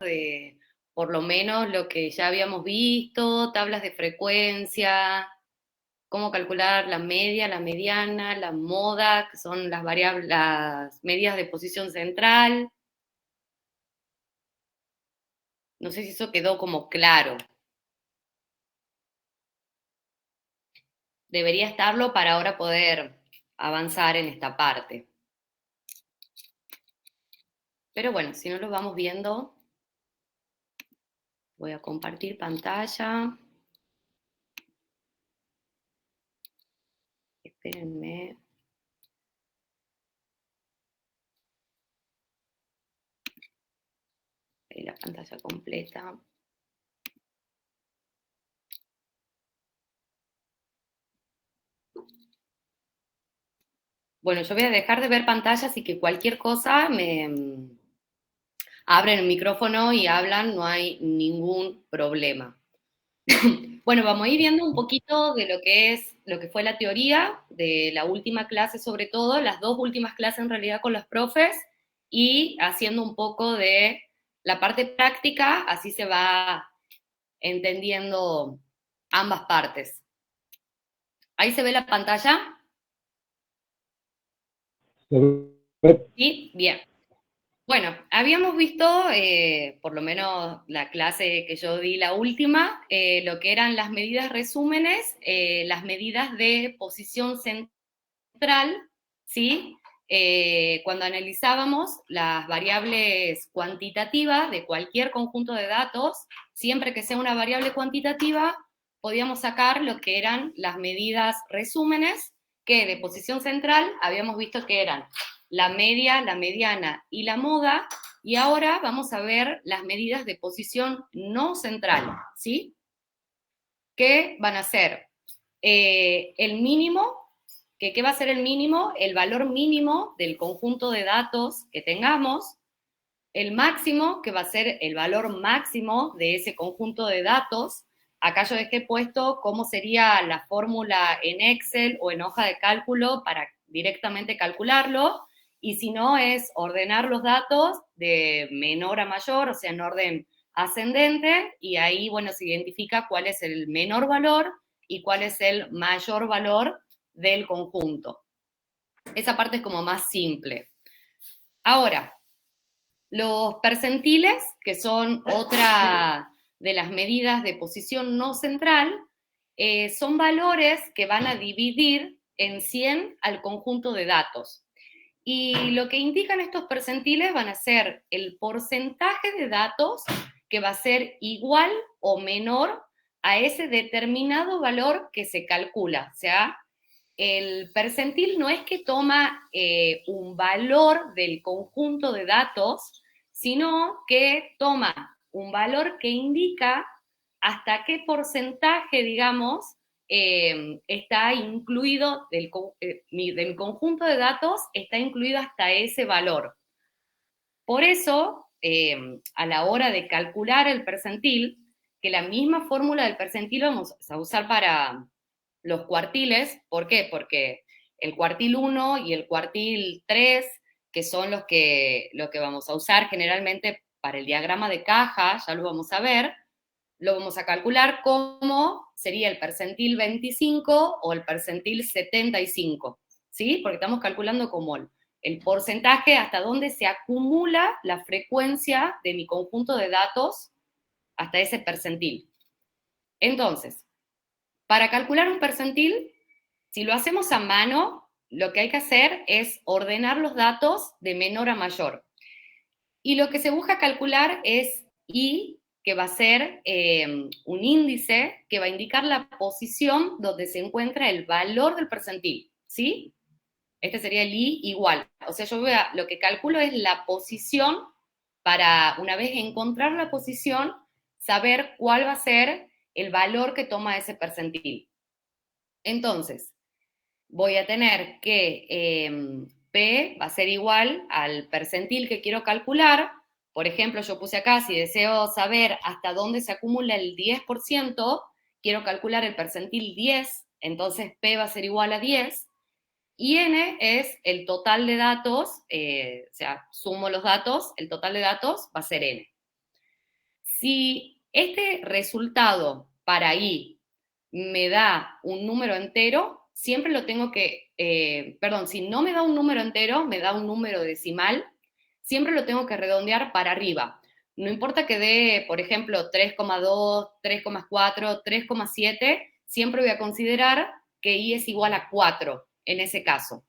de por lo menos lo que ya habíamos visto, tablas de frecuencia, cómo calcular la media, la mediana, la moda, que son las variables, las medidas de posición central. No sé si eso quedó como claro. Debería estarlo para ahora poder avanzar en esta parte. Pero bueno, si no lo vamos viendo, voy a compartir pantalla. Espérenme. Ahí la pantalla completa. Bueno, yo voy a dejar de ver pantalla, así que cualquier cosa me abren el micrófono y hablan, no hay ningún problema. Bueno, vamos a ir viendo un poquito de lo que es, lo que fue la teoría de la última clase sobre todo, las dos últimas clases en realidad con los profes, y haciendo un poco de la parte práctica, así se va entendiendo ambas partes. ¿Ahí se ve la pantalla? Sí, bien. Bueno, habíamos visto, por lo menos la clase que yo di, la última, lo que eran las medidas resúmenes, las medidas de posición central, ¿sí? Cuando analizábamos las variables cuantitativas de cualquier conjunto de datos, siempre que sea una variable cuantitativa, podíamos sacar lo que eran las medidas resúmenes, que de posición central habíamos visto que eran la media, la mediana y la moda, y ahora vamos a ver las medidas de posición no central, ¿sí? Que van a ser el mínimo, que ¿qué va a ser el mínimo? El valor mínimo del conjunto de datos que tengamos, el máximo, que va a ser el valor máximo de ese conjunto de datos. Acá yo dejé puesto cómo sería la fórmula en Excel o en hoja de cálculo para directamente calcularlo, y si no es ordenar los datos de menor a mayor, o sea, en orden ascendente, y ahí, bueno, se identifica cuál es el menor valor y cuál es el mayor valor del conjunto. Esa parte es como más simple. Ahora, los percentiles, que son otra de las medidas de posición no central, son valores que van a dividir en 100 al conjunto de datos. Y lo que indican estos percentiles van a ser el porcentaje de datos que va a ser igual o menor a ese determinado valor que se calcula. O sea, el percentil no es que toma un valor del conjunto de datos, sino que toma un valor que indica hasta qué porcentaje, digamos, está incluido del conjunto de datos, está incluido hasta ese valor. Por eso, a la hora de calcular el percentil, que la misma fórmula del percentil vamos a usar para los cuartiles. ¿Por qué? Porque el cuartil 1 y el cuartil 3, que son lo que vamos a usar generalmente para el diagrama de caja, ya lo vamos a ver, lo vamos a calcular como sería el percentil 25 o el percentil 75, ¿sí? Porque estamos calculando como el porcentaje hasta dónde se acumula la frecuencia de mi conjunto de datos hasta ese percentil. Entonces, para calcular un percentil, si lo hacemos a mano, lo que hay que hacer es ordenar los datos de menor a mayor. Y lo que se busca calcular es I, que va a ser un índice que va a indicar la posición donde se encuentra el valor del percentil, ¿sí? Este sería el I igual. O sea, yo lo que calculo es la posición para, una vez encontrar la posición, saber cuál va a ser el valor que toma ese percentil. Entonces, voy a tener que P va a ser igual al percentil que quiero calcular. Por ejemplo, yo puse acá, si deseo saber hasta dónde se acumula el 10%, quiero calcular el percentil 10, entonces P va a ser igual a 10. Y N es el total de datos, o sea, sumo los datos, el total de datos va a ser N. Si este resultado para I me da un número entero, siempre lo tengo que, si no me da un número entero, me da un número decimal, siempre lo tengo que redondear para arriba. No importa que dé, por ejemplo, 3,2, 3,4, 3,7, siempre voy a considerar que I es igual a 4 en ese caso.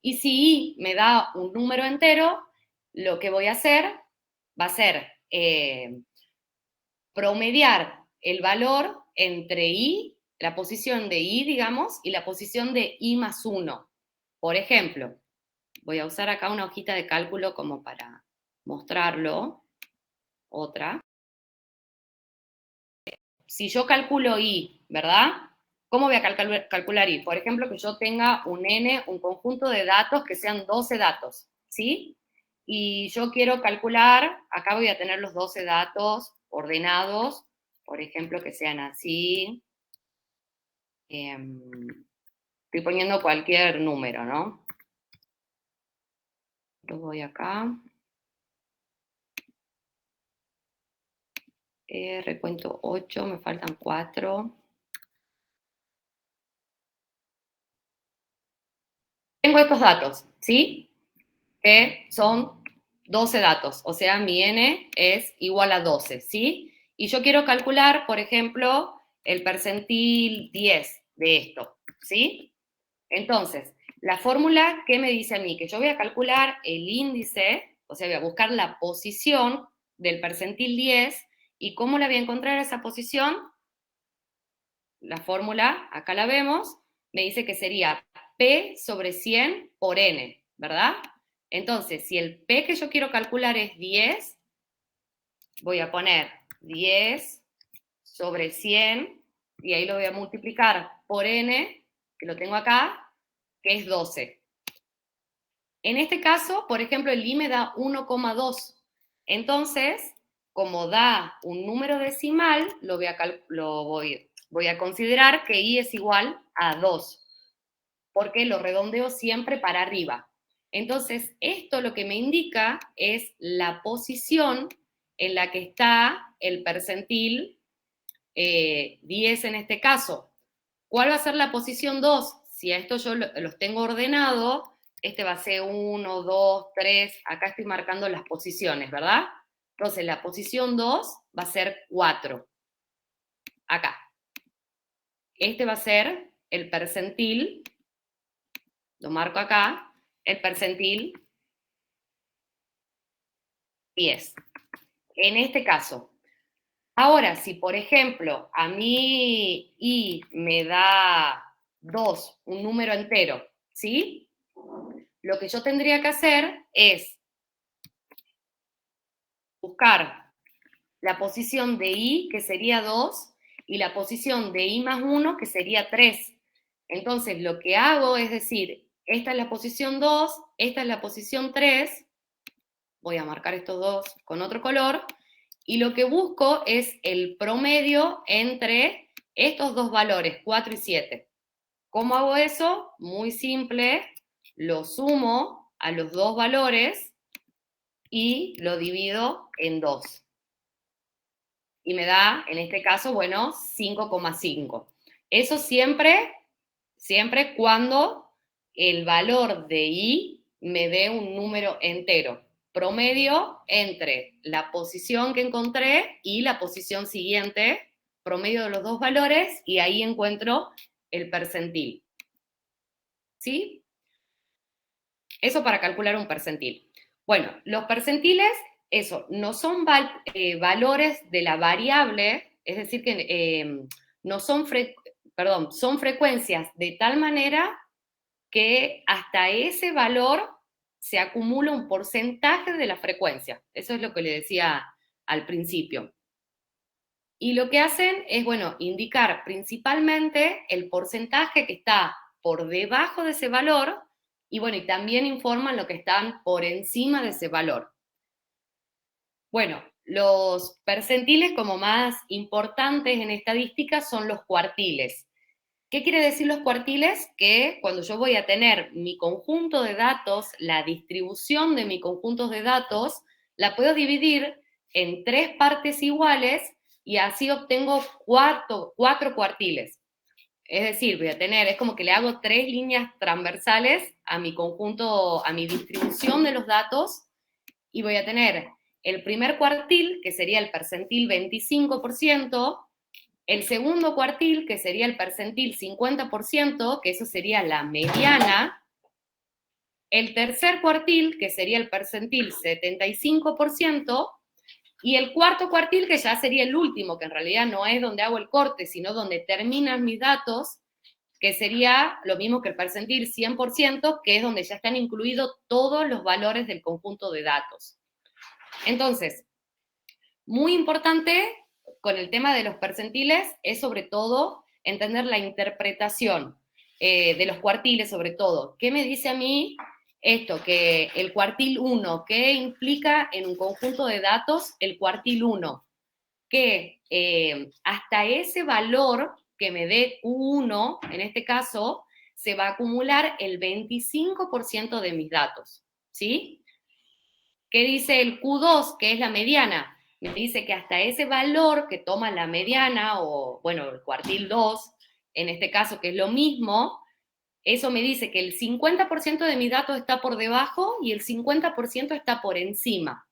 Y si I me da un número entero, lo que voy a hacer va a ser promediar el valor entre I, la posición de I, digamos, y la posición de I más 1. Por ejemplo, voy a usar acá una hojita de cálculo como para mostrarlo. Otra. Si yo calculo I, ¿verdad? ¿Cómo voy a calcular I? Por ejemplo, que yo tenga un N, un conjunto de datos que sean 12 datos, ¿sí? Y yo quiero calcular, acá voy a tener los 12 datos ordenados, por ejemplo, que sean así. Estoy poniendo cualquier número, ¿no? Lo voy acá. Recuento 8, me faltan 4. Tengo estos datos, ¿sí? Que son 12 datos, o sea, mi n es igual a 12, ¿sí? Y yo quiero calcular, por ejemplo, el percentil 10 de esto, ¿sí? Entonces, la fórmula, ¿qué me dice a mí? Que yo voy a calcular el índice, o sea, voy a buscar la posición del percentil 10, ¿y cómo la voy a encontrar esa posición? La fórmula, acá la vemos, me dice que sería P sobre 100 por N, ¿verdad? Entonces, si el P que yo quiero calcular es 10, voy a poner 10 sobre 100 y ahí lo voy a multiplicar por N, que lo tengo acá, que es 12. En este caso, por ejemplo, el I me da 1,2. Entonces, como da un número decimal, voy a considerar que I es igual a 2, porque lo redondeo siempre para arriba. Entonces, esto lo que me indica es la posición en la que está el percentil 10 en este caso. ¿Cuál va a ser la posición 2? Si a esto yo los tengo ordenado, este va a ser 1, 2, 3, acá estoy marcando las posiciones, ¿verdad? Entonces la posición 2 va a ser 4, acá. Este va a ser el percentil, lo marco acá, el percentil 10. En este caso. Ahora, si por ejemplo a mí I me da 2, un número entero, ¿sí? Lo que yo tendría que hacer es buscar la posición de I, que sería 2, y la posición de I más 1, que sería 3. Entonces, lo que hago es decir, esta es la posición 2, esta es la posición 3, voy a marcar estos dos con otro color, y lo que busco es el promedio entre estos dos valores, 4 y 7. ¿Cómo hago eso? Muy simple, lo sumo a los dos valores y lo divido en 2. Y me da, en este caso, bueno, 5,5. Eso siempre cuando el valor de I me dé un número entero. Promedio entre la posición que encontré y la posición siguiente, promedio de los dos valores, y ahí encuentro el percentil. ¿Sí? Eso para calcular un percentil. Bueno, los percentiles, eso, no son valores de la variable, es decir, que no son, son frecuencias de tal manera que hasta ese valor se acumula un porcentaje de la frecuencia. Eso es lo que le decía al principio. Y lo que hacen es, bueno, indicar principalmente el porcentaje que está por debajo de ese valor y, bueno, y también informan lo que están por encima de ese valor. Bueno, los percentiles como más importantes en estadística son los cuartiles. ¿Qué quiere decir los cuartiles? Que cuando yo voy a tener mi conjunto de datos, la distribución de mis conjuntos de datos, la puedo dividir en 3 partes iguales y así obtengo 4 cuartiles. Es decir, voy a tener, es como que le hago 3 líneas transversales a mi conjunto, a mi distribución de los datos, y voy a tener el primer cuartil, que sería el percentil 25%, el segundo cuartil, que sería el percentil 50%, que eso sería la mediana, el tercer cuartil, que sería el percentil 75%, y el cuarto cuartil, que ya sería el último, que en realidad no es donde hago el corte, sino donde terminan mis datos, que sería lo mismo que el percentil 100%, que es donde ya están incluidos todos los valores del conjunto de datos. Entonces, muy importante con el tema de los percentiles es sobre todo entender la interpretación de los cuartiles, sobre todo. ¿Qué me dice a mí esto? Que el cuartil 1, ¿qué implica en un conjunto de datos el cuartil 1? Que hasta ese valor que me dé Q1, en este caso, se va a acumular el 25% de mis datos, ¿sí? ¿Qué dice el Q2, que es la mediana? Me dice que hasta ese valor que toma la mediana, o bueno, el cuartil 2, en este caso, que es lo mismo, eso me dice que el 50% de mis datos está por debajo y el 50% está por encima.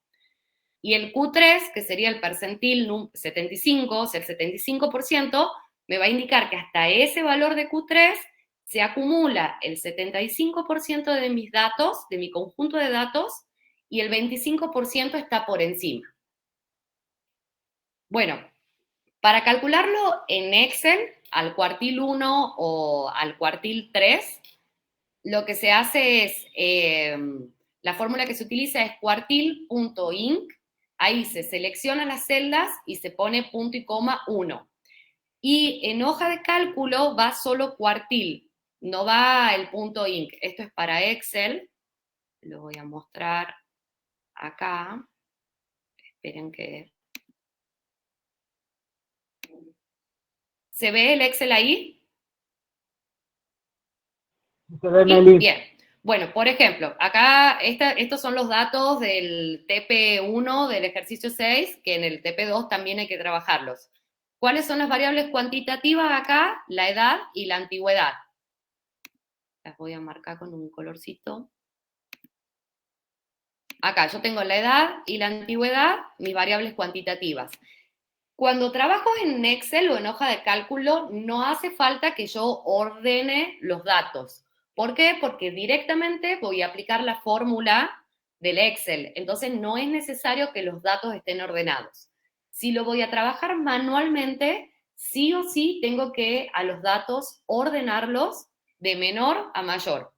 Y el Q3, que sería el percentil 75, o sea, el 75%, me va a indicar que hasta ese valor de Q3 se acumula el 75% de mis datos, de mi conjunto de datos, y el 25% está por encima. Bueno, para calcularlo en Excel, al cuartil 1 o al cuartil 3, lo que se hace es, la fórmula que se utiliza es cuartil.inc, ahí se seleccionan las celdas y se pone punto y coma 1. Y en hoja de cálculo va solo cuartil, no va el punto inc. Esto es para Excel, lo voy a mostrar acá. Esperen que... ¿Se ve el Excel ahí? Se ve, Meli. Bien. Bueno, por ejemplo, acá estos son los datos del TP1 del ejercicio 6, que en el TP2 también hay que trabajarlos. ¿Cuáles son las variables cuantitativas acá? La edad y la antigüedad. Las voy a marcar con un colorcito. Acá yo tengo la edad y la antigüedad, mis variables cuantitativas. Cuando trabajo en Excel o en hoja de cálculo, no hace falta que yo ordene los datos. ¿Por qué? Porque directamente voy a aplicar la fórmula del Excel. Entonces no es necesario que los datos estén ordenados. Si lo voy a trabajar manualmente, sí o sí tengo que a los datos ordenarlos de menor a mayor.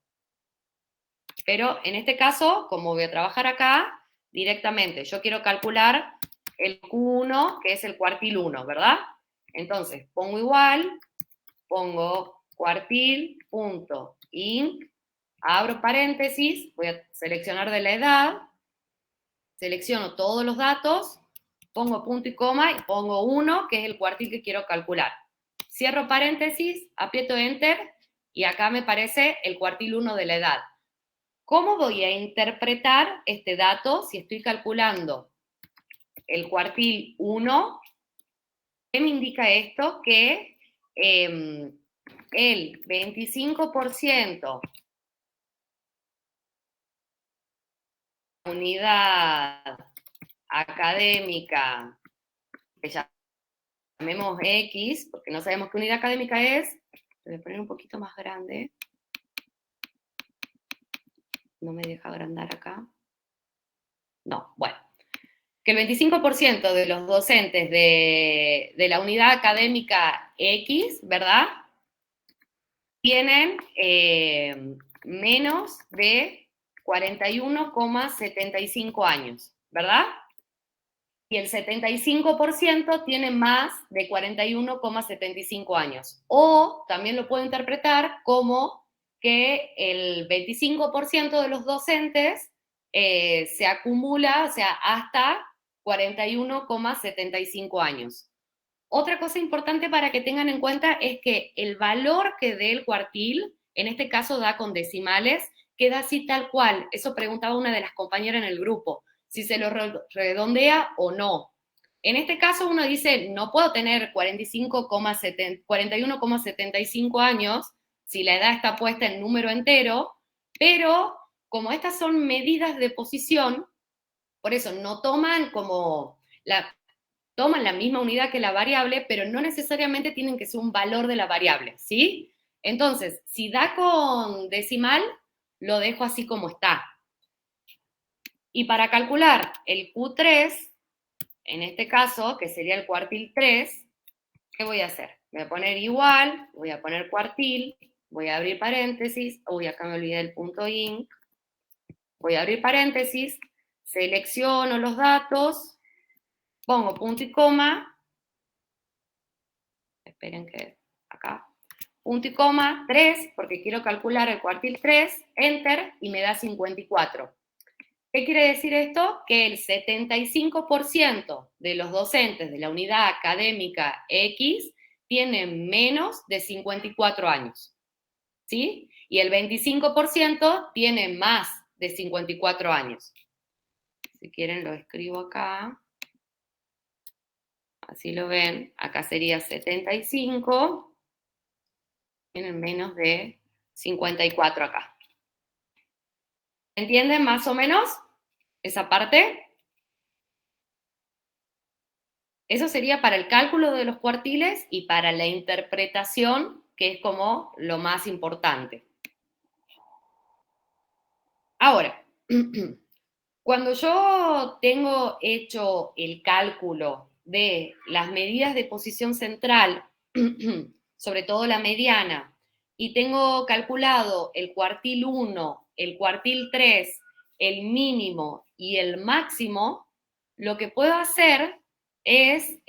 Pero en este caso, como voy a trabajar acá, directamente yo quiero calcular el Q1, que es el cuartil 1, ¿verdad? Entonces, pongo igual, pongo cuartil.inc, abro paréntesis, voy a seleccionar de la edad, selecciono todos los datos, pongo punto y coma y pongo 1, que es el cuartil que quiero calcular. Cierro paréntesis, aprieto Enter y acá me aparece el cuartil 1 de la edad. ¿Cómo voy a interpretar este dato si estoy calculando el cuartil 1? ¿Qué me indica esto? Que el 25% de la unidad académica, que llamemos X, porque no sabemos qué unidad académica es, voy a poner un poquito más grande. No me deja agrandar acá. No, bueno. Que el 25% de los docentes de la unidad académica X, ¿verdad? Tienen menos de 41,75 años, ¿verdad? Y el 75% tiene más de 41,75 años. O también lo puedo interpretar como que el 25% de los docentes se acumula, o sea, hasta 41,75 años. Otra cosa importante para que tengan en cuenta es que el valor que dé el cuartil, en este caso da con decimales, queda así tal cual. Eso preguntaba una de las compañeras en el grupo. si se lo redondea o no. En este caso uno dice, no puedo tener 41,75 años si la edad está puesta en número entero, pero como estas son medidas de posición, por eso no toman toman la misma unidad que la variable, pero no necesariamente tienen que ser un valor de la variable, ¿sí? Entonces, si da con decimal, lo dejo así como está. Y para calcular el Q3, en este caso, que sería el cuartil 3, ¿qué voy a hacer? Voy a poner igual, voy a poner cuartil, voy a abrir paréntesis, uy, acá me olvidé el punto inc, voy a abrir paréntesis, selecciono los datos, pongo punto y coma, esperen que acá, punto y coma, 3, porque quiero calcular el cuartil 3, enter, y me da 54. ¿Qué quiere decir esto? Que el 75% de los docentes de la unidad académica X tienen menos de 54 años, ¿sí? Y el 25% tiene más de 54 años. Si quieren lo escribo acá. Así lo ven. Acá sería 75. Tienen menos de 54 acá. ¿Entienden más o menos esa parte? Eso sería para el cálculo de los cuartiles y para la interpretación, que es como lo más importante. Ahora, cuando yo tengo hecho el cálculo de las medidas de posición central, sobre todo la mediana, y tengo calculado el cuartil 1, el cuartil 3, el mínimo y el máximo, lo que puedo hacer es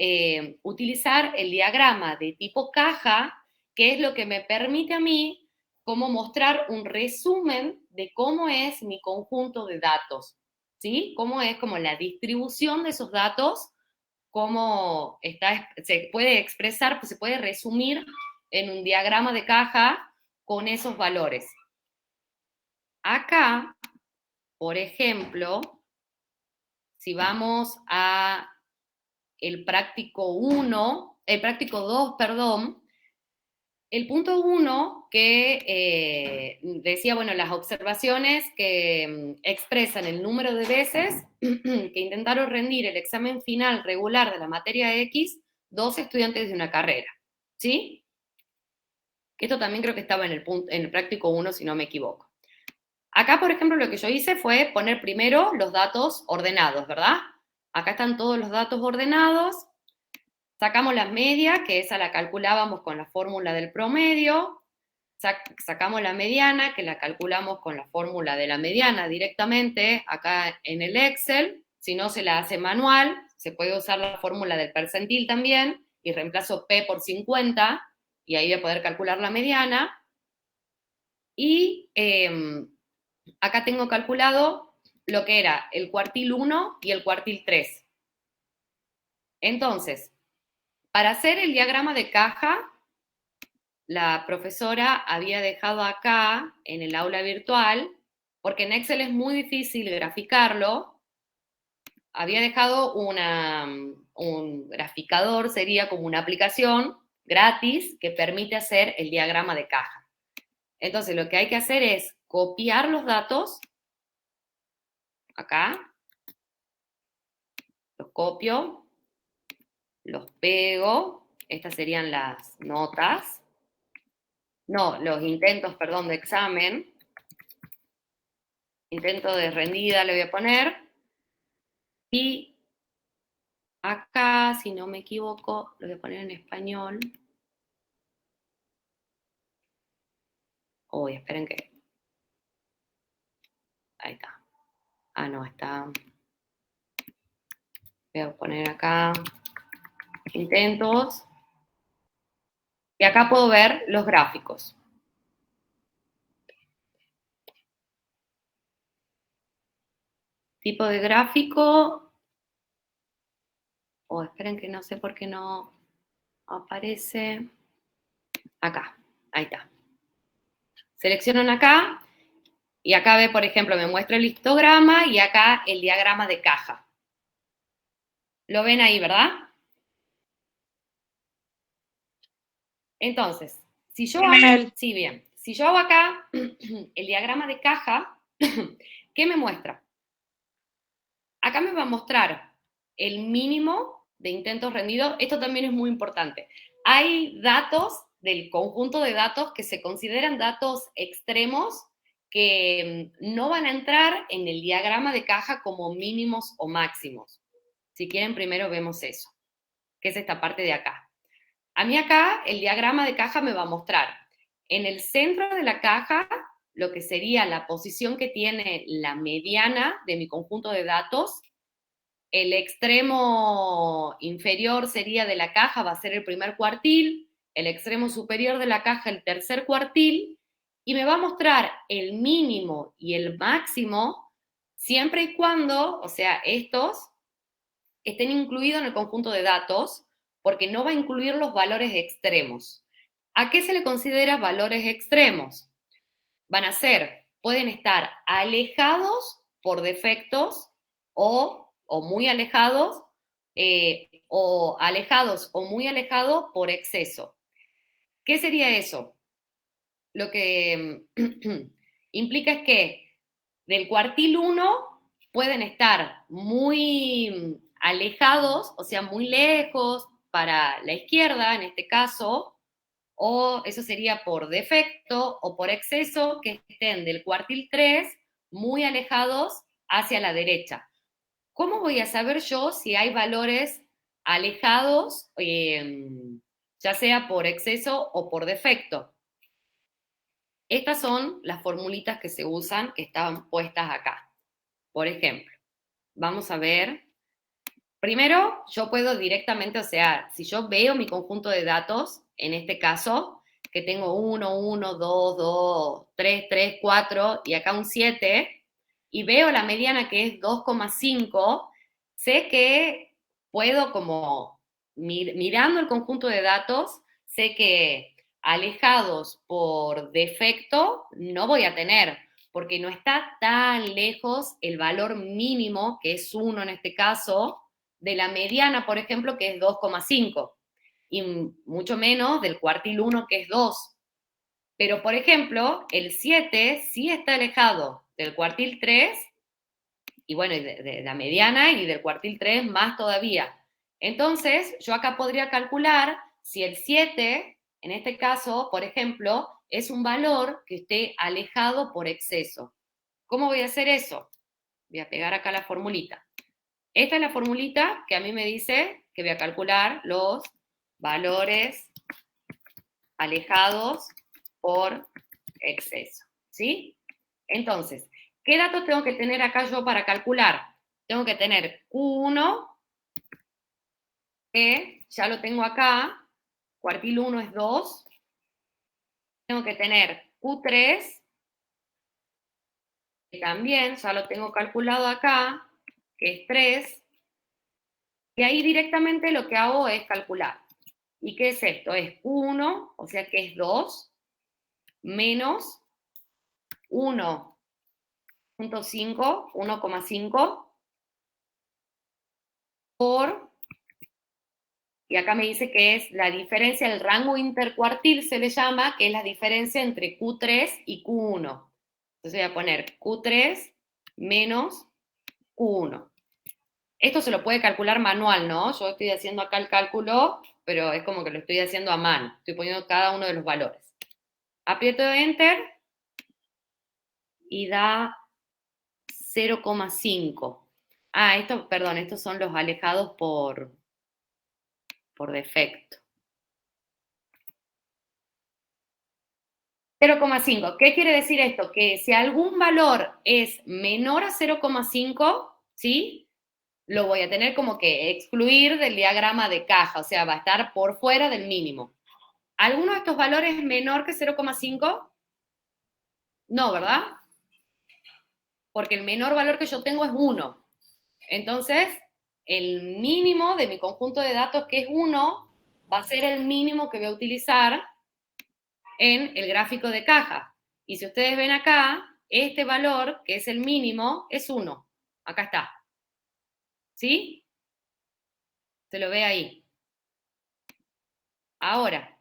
utilizar el diagrama de tipo caja, que es lo que me permite a mí como mostrar un resumen de cómo es mi conjunto de datos, ¿sí? Cómo es como la distribución de esos datos, cómo está, se puede expresar, pues se puede resumir en un diagrama de caja con esos valores. Acá, por ejemplo, si vamos a el práctico 1, el práctico 2, perdón, el punto 1 que decía, bueno, las observaciones que expresan el número de veces que intentaron rendir el examen final regular de la materia X 2 estudiantes de una carrera, ¿sí? Esto también creo que estaba en el práctico 1, si no me equivoco. Acá, por ejemplo, lo que yo hice fue poner primero los datos ordenados, ¿verdad? Acá están todos los datos ordenados. Sacamos la media, que esa la calculábamos con la fórmula del promedio. Sacamos la mediana, que la calculamos con la fórmula de la mediana directamente acá en el Excel. Si no se la hace manual, se puede usar la fórmula del percentil también y reemplazo P por 50 y ahí voy a poder calcular la mediana. Y acá tengo calculado lo que era el cuartil 1 y el cuartil 3. Entonces, para hacer el diagrama de caja, la profesora había dejado acá en el aula virtual, porque en Excel es muy difícil graficarlo, había dejado un graficador, sería como una aplicación gratis que permite hacer el diagrama de caja. Entonces lo que hay que hacer es copiar los datos, acá, los copio, los pego, estas serían las notas, no, los intentos, perdón, de examen, intento de rendida le voy a poner, y acá, si no me equivoco, lo voy a poner en español. Uy, esperen que... Ahí está. Ah, no, está... Voy a poner acá intentos. Y acá puedo ver los gráficos. Tipo de gráfico... Oh, esperen que no sé por qué no aparece. Acá, ahí está. Seleccionan acá Y acá ve, por ejemplo, me muestra el histograma y acá el diagrama de caja. ¿Lo ven ahí, verdad? Entonces, si yo hago, sí, bien. Si yo hago acá el diagrama de caja, ¿qué me muestra? Acá me va a mostrar el mínimo de intentos rendidos. Esto también es muy importante. Hay datos del conjunto de datos que se consideran datos extremos que no van a entrar en el diagrama de caja como mínimos o máximos. Si quieren, primero vemos eso, que es esta parte de acá. A mí acá el diagrama de caja me va a mostrar en el centro de la caja lo que sería la posición que tiene la mediana de mi conjunto de datos. El extremo inferior sería de la caja, va a ser el primer cuartil, el extremo superior de la caja el tercer cuartil, y me va a mostrar el mínimo y el máximo siempre y cuando, o sea, estos estén incluidos en el conjunto de datos, porque no va a incluir los valores extremos. ¿A qué se le considera valores extremos? Van a ser, pueden estar alejados por defectos o muy alejados, o alejados o muy alejados por exceso. ¿Qué sería eso? Lo que implica es que del cuartil 1 pueden estar muy alejados, o sea, muy lejos para la izquierda en este caso, o eso sería por defecto o por exceso, que estén del cuartil 3 muy alejados hacia la derecha. ¿Cómo voy a saber yo si hay valores alejados, ya sea por exceso o por defecto? Estas son las formulitas que se usan, que estaban puestas acá. Por ejemplo, vamos a ver. Primero, yo puedo directamente, o sea, si yo veo mi conjunto de datos, en este caso, que tengo 1, 1, 2, 2, 3, 3, 4 y acá un 7, y veo la mediana que es 2,5, sé que puedo como, mirando el conjunto de datos, sé que alejados por defecto no voy a tener, porque no está tan lejos el valor mínimo, que es 1 en este caso, de la mediana, por ejemplo, que es 2,5, y mucho menos del cuartil 1, que es 2. Pero, por ejemplo, el 7 sí está alejado del cuartil 3, y bueno, de la mediana, y del cuartil 3 más todavía. Entonces, yo acá podría calcular si el 7, en este caso, por ejemplo, es un valor que esté alejado por exceso. ¿Cómo voy a hacer eso? Voy a pegar acá la formulita. Esta es la formulita que a mí me dice que voy a calcular los valores alejados por exceso, ¿sí? Entonces, ¿qué datos tengo que tener acá yo para calcular? Tengo que tener Q1, que ya lo tengo acá, cuartil 1 es 2. Tengo que tener Q3, que también ya lo tengo calculado acá, que es 3. Y ahí directamente lo que hago es calcular. ¿Y qué es esto? Es 1, o sea que es 2, menos 1,5, 1,5 por, y acá me dice que es la diferencia, el rango intercuartil se le llama, que es la diferencia entre Q3 y Q1. Entonces voy a poner Q3 menos Q1. Esto se lo puede calcular manual, ¿no? Yo estoy haciendo acá el cálculo, pero es como que lo estoy haciendo a mano. Estoy poniendo cada uno de los valores. Aprieto Enter y da 0,5. Ah, perdón, estos son los alejados por defecto. 0,5. ¿Qué quiere decir esto? Que si algún valor es menor a 0,5, ¿sí? Lo voy a tener como que excluir del diagrama de caja, o sea, va a estar por fuera del mínimo. ¿Alguno de estos valores es menor que 0,5? No, ¿verdad? Porque el menor valor que yo tengo es 1. Entonces, el mínimo de mi conjunto de datos, que es 1, va a ser el mínimo que voy a utilizar en el gráfico de caja. Y si ustedes ven acá, este valor, que es el mínimo, es 1. Acá está. ¿Sí? Se lo ve ahí. Ahora,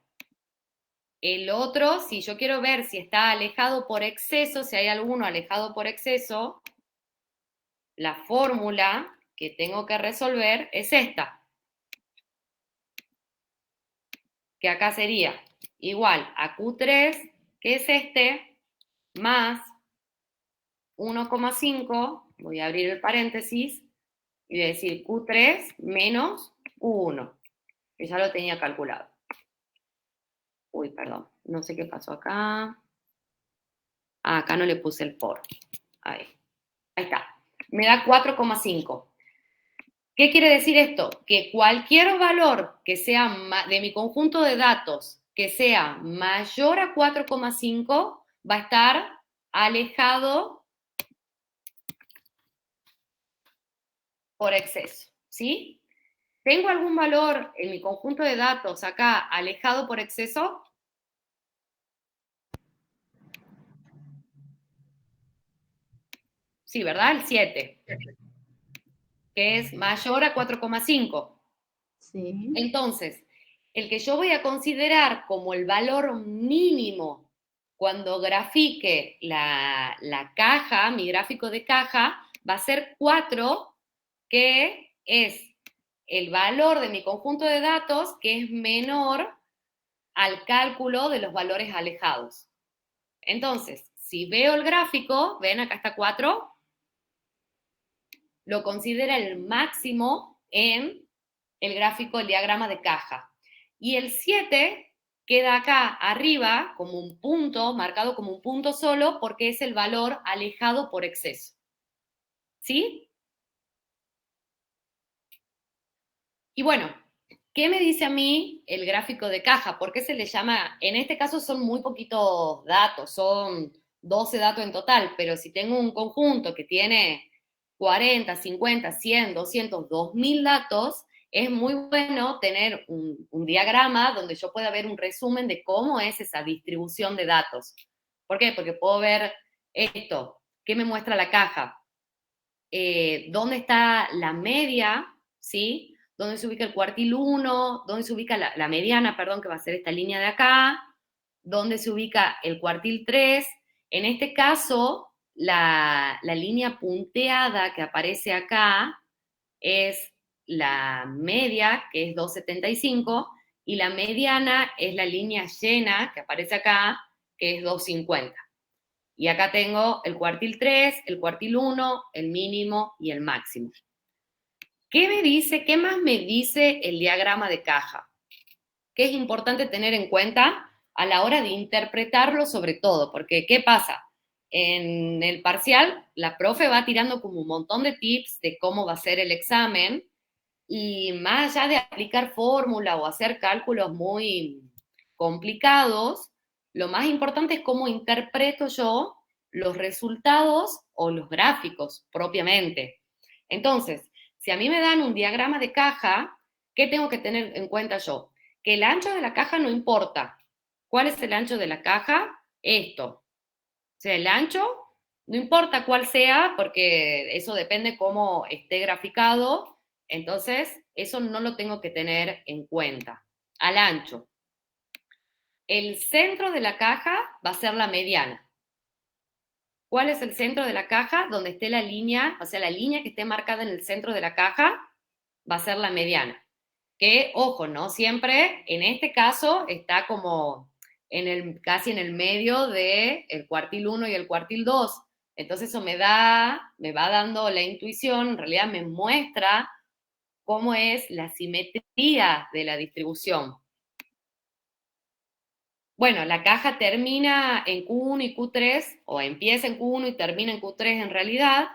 el otro, si yo quiero ver si está alejado por exceso, si hay alguno alejado por exceso, la fórmula que tengo que resolver es esta, que acá sería igual a Q3, que es este, más 1,5, voy a abrir el paréntesis, y voy a decir Q3 menos Q1, que ya lo tenía calculado. Uy, perdón, no sé qué pasó acá. Ah, acá no le puse el por. Ahí está. Me da 4,5. ¿Qué quiere decir esto? Que cualquier valor que sea de mi conjunto de datos que sea mayor a 4,5 va a estar alejado por exceso, ¿sí? ¿Tengo algún valor en mi conjunto de datos acá alejado por exceso? Sí, ¿verdad? El 7, que es mayor a 4,5. Sí. Entonces, el que yo voy a considerar como el valor mínimo cuando grafique la caja, mi gráfico de caja, va a ser 4, que es el valor de mi conjunto de datos que es menor al cálculo de los valores alejados. Entonces, si veo el gráfico, ven, acá está 4, lo considera el máximo en el gráfico, el diagrama de caja. Y el 7 queda acá arriba como un punto, marcado como un punto solo, porque es el valor alejado por exceso. ¿Sí? Y bueno, ¿qué me dice a mí el gráfico de caja? ¿Por qué se le llama? En este caso son muy poquitos datos, son 12 datos en total, pero si tengo un conjunto que tiene 40, 50, 100, 200, 2000 datos, es muy bueno tener un diagrama donde yo pueda ver un resumen de cómo es esa distribución de datos. ¿Por qué? Porque puedo ver esto, ¿qué me muestra la caja? ¿Dónde está la media? ¿Sí? ¿Dónde se ubica el cuartil 1? ¿Dónde se ubica la mediana, perdón, que va a ser esta línea de acá? ¿Dónde se ubica el cuartil 3? En este caso, la línea punteada que aparece acá es la media, que es 2,75, y la mediana es la línea llena, que aparece acá, que es 2,50. Y acá tengo el cuartil 3, el cuartil 1, el mínimo y el máximo. ¿Qué me dice? ¿Qué más me dice el diagrama de caja? ¿Qué es importante tener en cuenta a la hora de interpretarlo sobre todo? Porque, ¿qué pasa? En el parcial, la profe va tirando como un montón de tips de cómo va a ser el examen y más allá de aplicar fórmula o hacer cálculos muy complicados, lo más importante es cómo interpreto yo los resultados o los gráficos propiamente. Entonces, si a mí me dan un diagrama de caja, ¿qué tengo que tener en cuenta yo? Que el ancho de la caja no importa. ¿Cuál es el ancho de la caja? Esto. O sea, el ancho no importa cuál sea, porque eso depende cómo esté graficado, entonces eso no lo tengo que tener en cuenta. Al ancho. El centro de la caja va a ser la mediana. ¿Cuál es el centro de la caja? Donde esté la línea, o sea, la línea que esté marcada en el centro de la caja va a ser la mediana. Que, ojo, ¿no? Siempre, en este caso, está como casi en el medio del cuartil 1 y el cuartil 2. Entonces eso me va dando la intuición, en realidad me muestra cómo es la simetría de la distribución. Bueno, la caja termina en Q1 y Q3, o empieza en Q1 y termina en Q3 en realidad.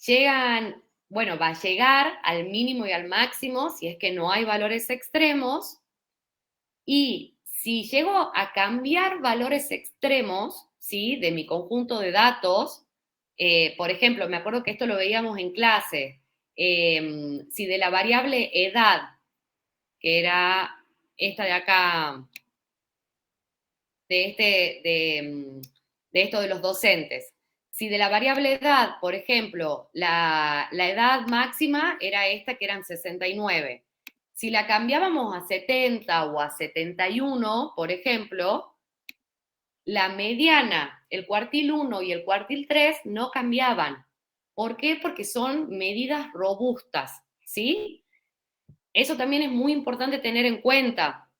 Llegan, bueno, va a llegar al mínimo y al máximo si es que no hay valores extremos. Y si llego a cambiar valores extremos, ¿sí? De mi conjunto de datos, por ejemplo, me acuerdo que esto lo veíamos en clase, si de la variable edad, que era esta de acá, de de esto de los docentes. Si de la variable edad, por ejemplo, la edad máxima era esta, que eran 69. Si la cambiábamos a 70 o a 71, por ejemplo, la mediana, el cuartil 1 y el cuartil 3 no cambiaban. ¿Por qué? Porque son medidas robustas, ¿sí? Eso también es muy importante tener en cuenta.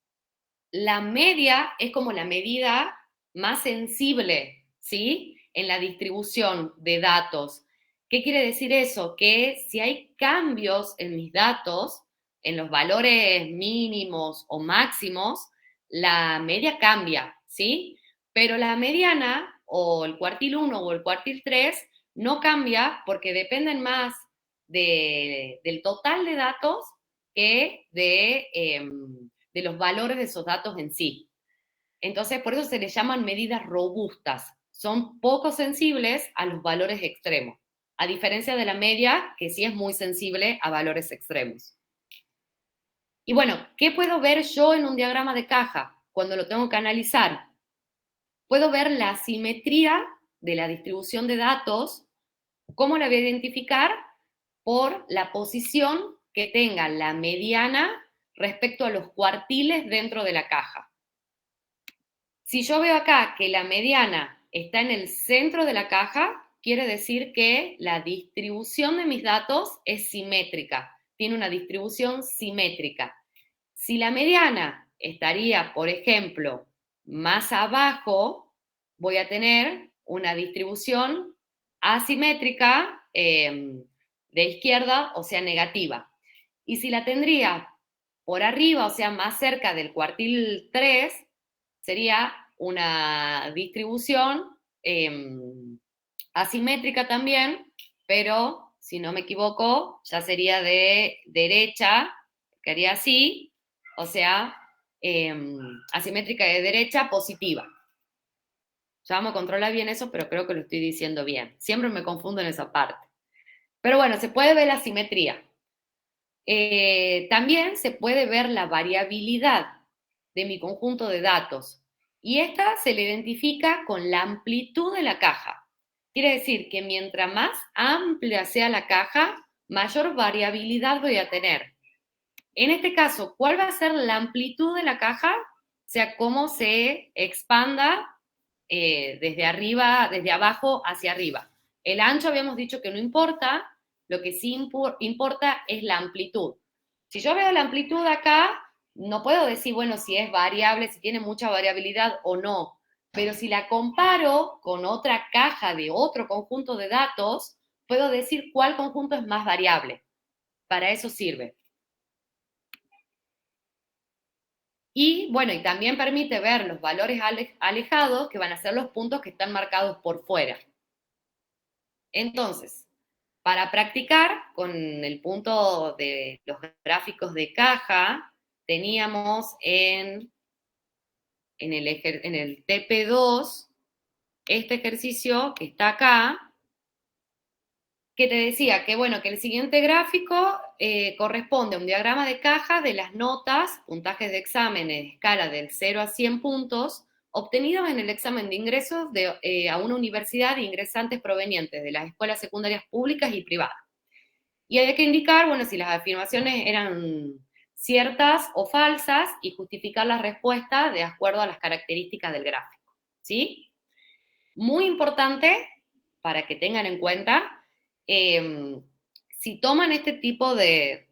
La media es como la medida más sensible, ¿sí? En la distribución de datos. ¿Qué quiere decir eso? Que si hay cambios en mis datos, en los valores mínimos o máximos, la media cambia, ¿sí? Pero la mediana o el cuartil 1 o el cuartil 3 no cambia porque dependen más del total de datos que de los valores de esos datos en sí. Entonces, por eso se les llaman medidas robustas. Son poco sensibles a los valores extremos, a diferencia de la media, que sí es muy sensible a valores extremos. Y bueno, ¿qué puedo ver yo en un diagrama de caja cuando lo tengo que analizar? Puedo ver la simetría de la distribución de datos. ¿Cómo la voy a identificar? Por la posición que tenga la mediana respecto a los cuartiles dentro de la caja. Si yo veo acá que la mediana está en el centro de la caja, quiere decir que la distribución de mis datos es simétrica, tiene una distribución simétrica. Si la mediana estaría, por ejemplo, más abajo, voy a tener una distribución asimétrica de izquierda, o sea, negativa. Y si la tendría por arriba, o sea, más cerca del cuartil 3, sería una distribución asimétrica también, pero si no me equivoco, ya sería de derecha, que haría así, o sea, asimétrica de derecha positiva. Ya vamos a controlar bien eso, pero creo que lo estoy diciendo bien. Siempre me confundo en esa parte. Pero bueno, se puede ver la simetría. También se puede ver la variabilidad de mi conjunto de datos. Y esta se le identifica con la amplitud de la caja. Quiere decir que mientras más amplia sea la caja, mayor variabilidad voy a tener. En este caso, ¿cuál va a ser la amplitud de la caja? O sea, cómo se expanda desde arriba, desde abajo hacia arriba. El ancho habíamos dicho que no importa, lo que sí importa es la amplitud. Si yo veo la amplitud acá, no puedo decir, bueno, si es variable, si tiene mucha variabilidad o no, pero si la comparo con otra caja de otro conjunto de datos, puedo decir cuál conjunto es más variable. Para eso sirve. Y bueno, y también permite ver los valores alejados, que van a ser los puntos que están marcados por fuera. Entonces, para practicar con el punto de los gráficos de caja, teníamos en el TP2 este ejercicio que está acá, que te decía que, bueno, que el siguiente gráfico corresponde a un diagrama de caja de las notas, puntajes de exámenes, escala del 0 a 100 puntos, obtenidos en el examen de ingresos a una universidad de ingresantes provenientes de las escuelas secundarias públicas y privadas. Y hay que indicar, bueno, si las afirmaciones eran ciertas o falsas y justificar la respuesta de acuerdo a las características del gráfico, ¿sí? Muy importante para que tengan en cuenta, si toman este tipo de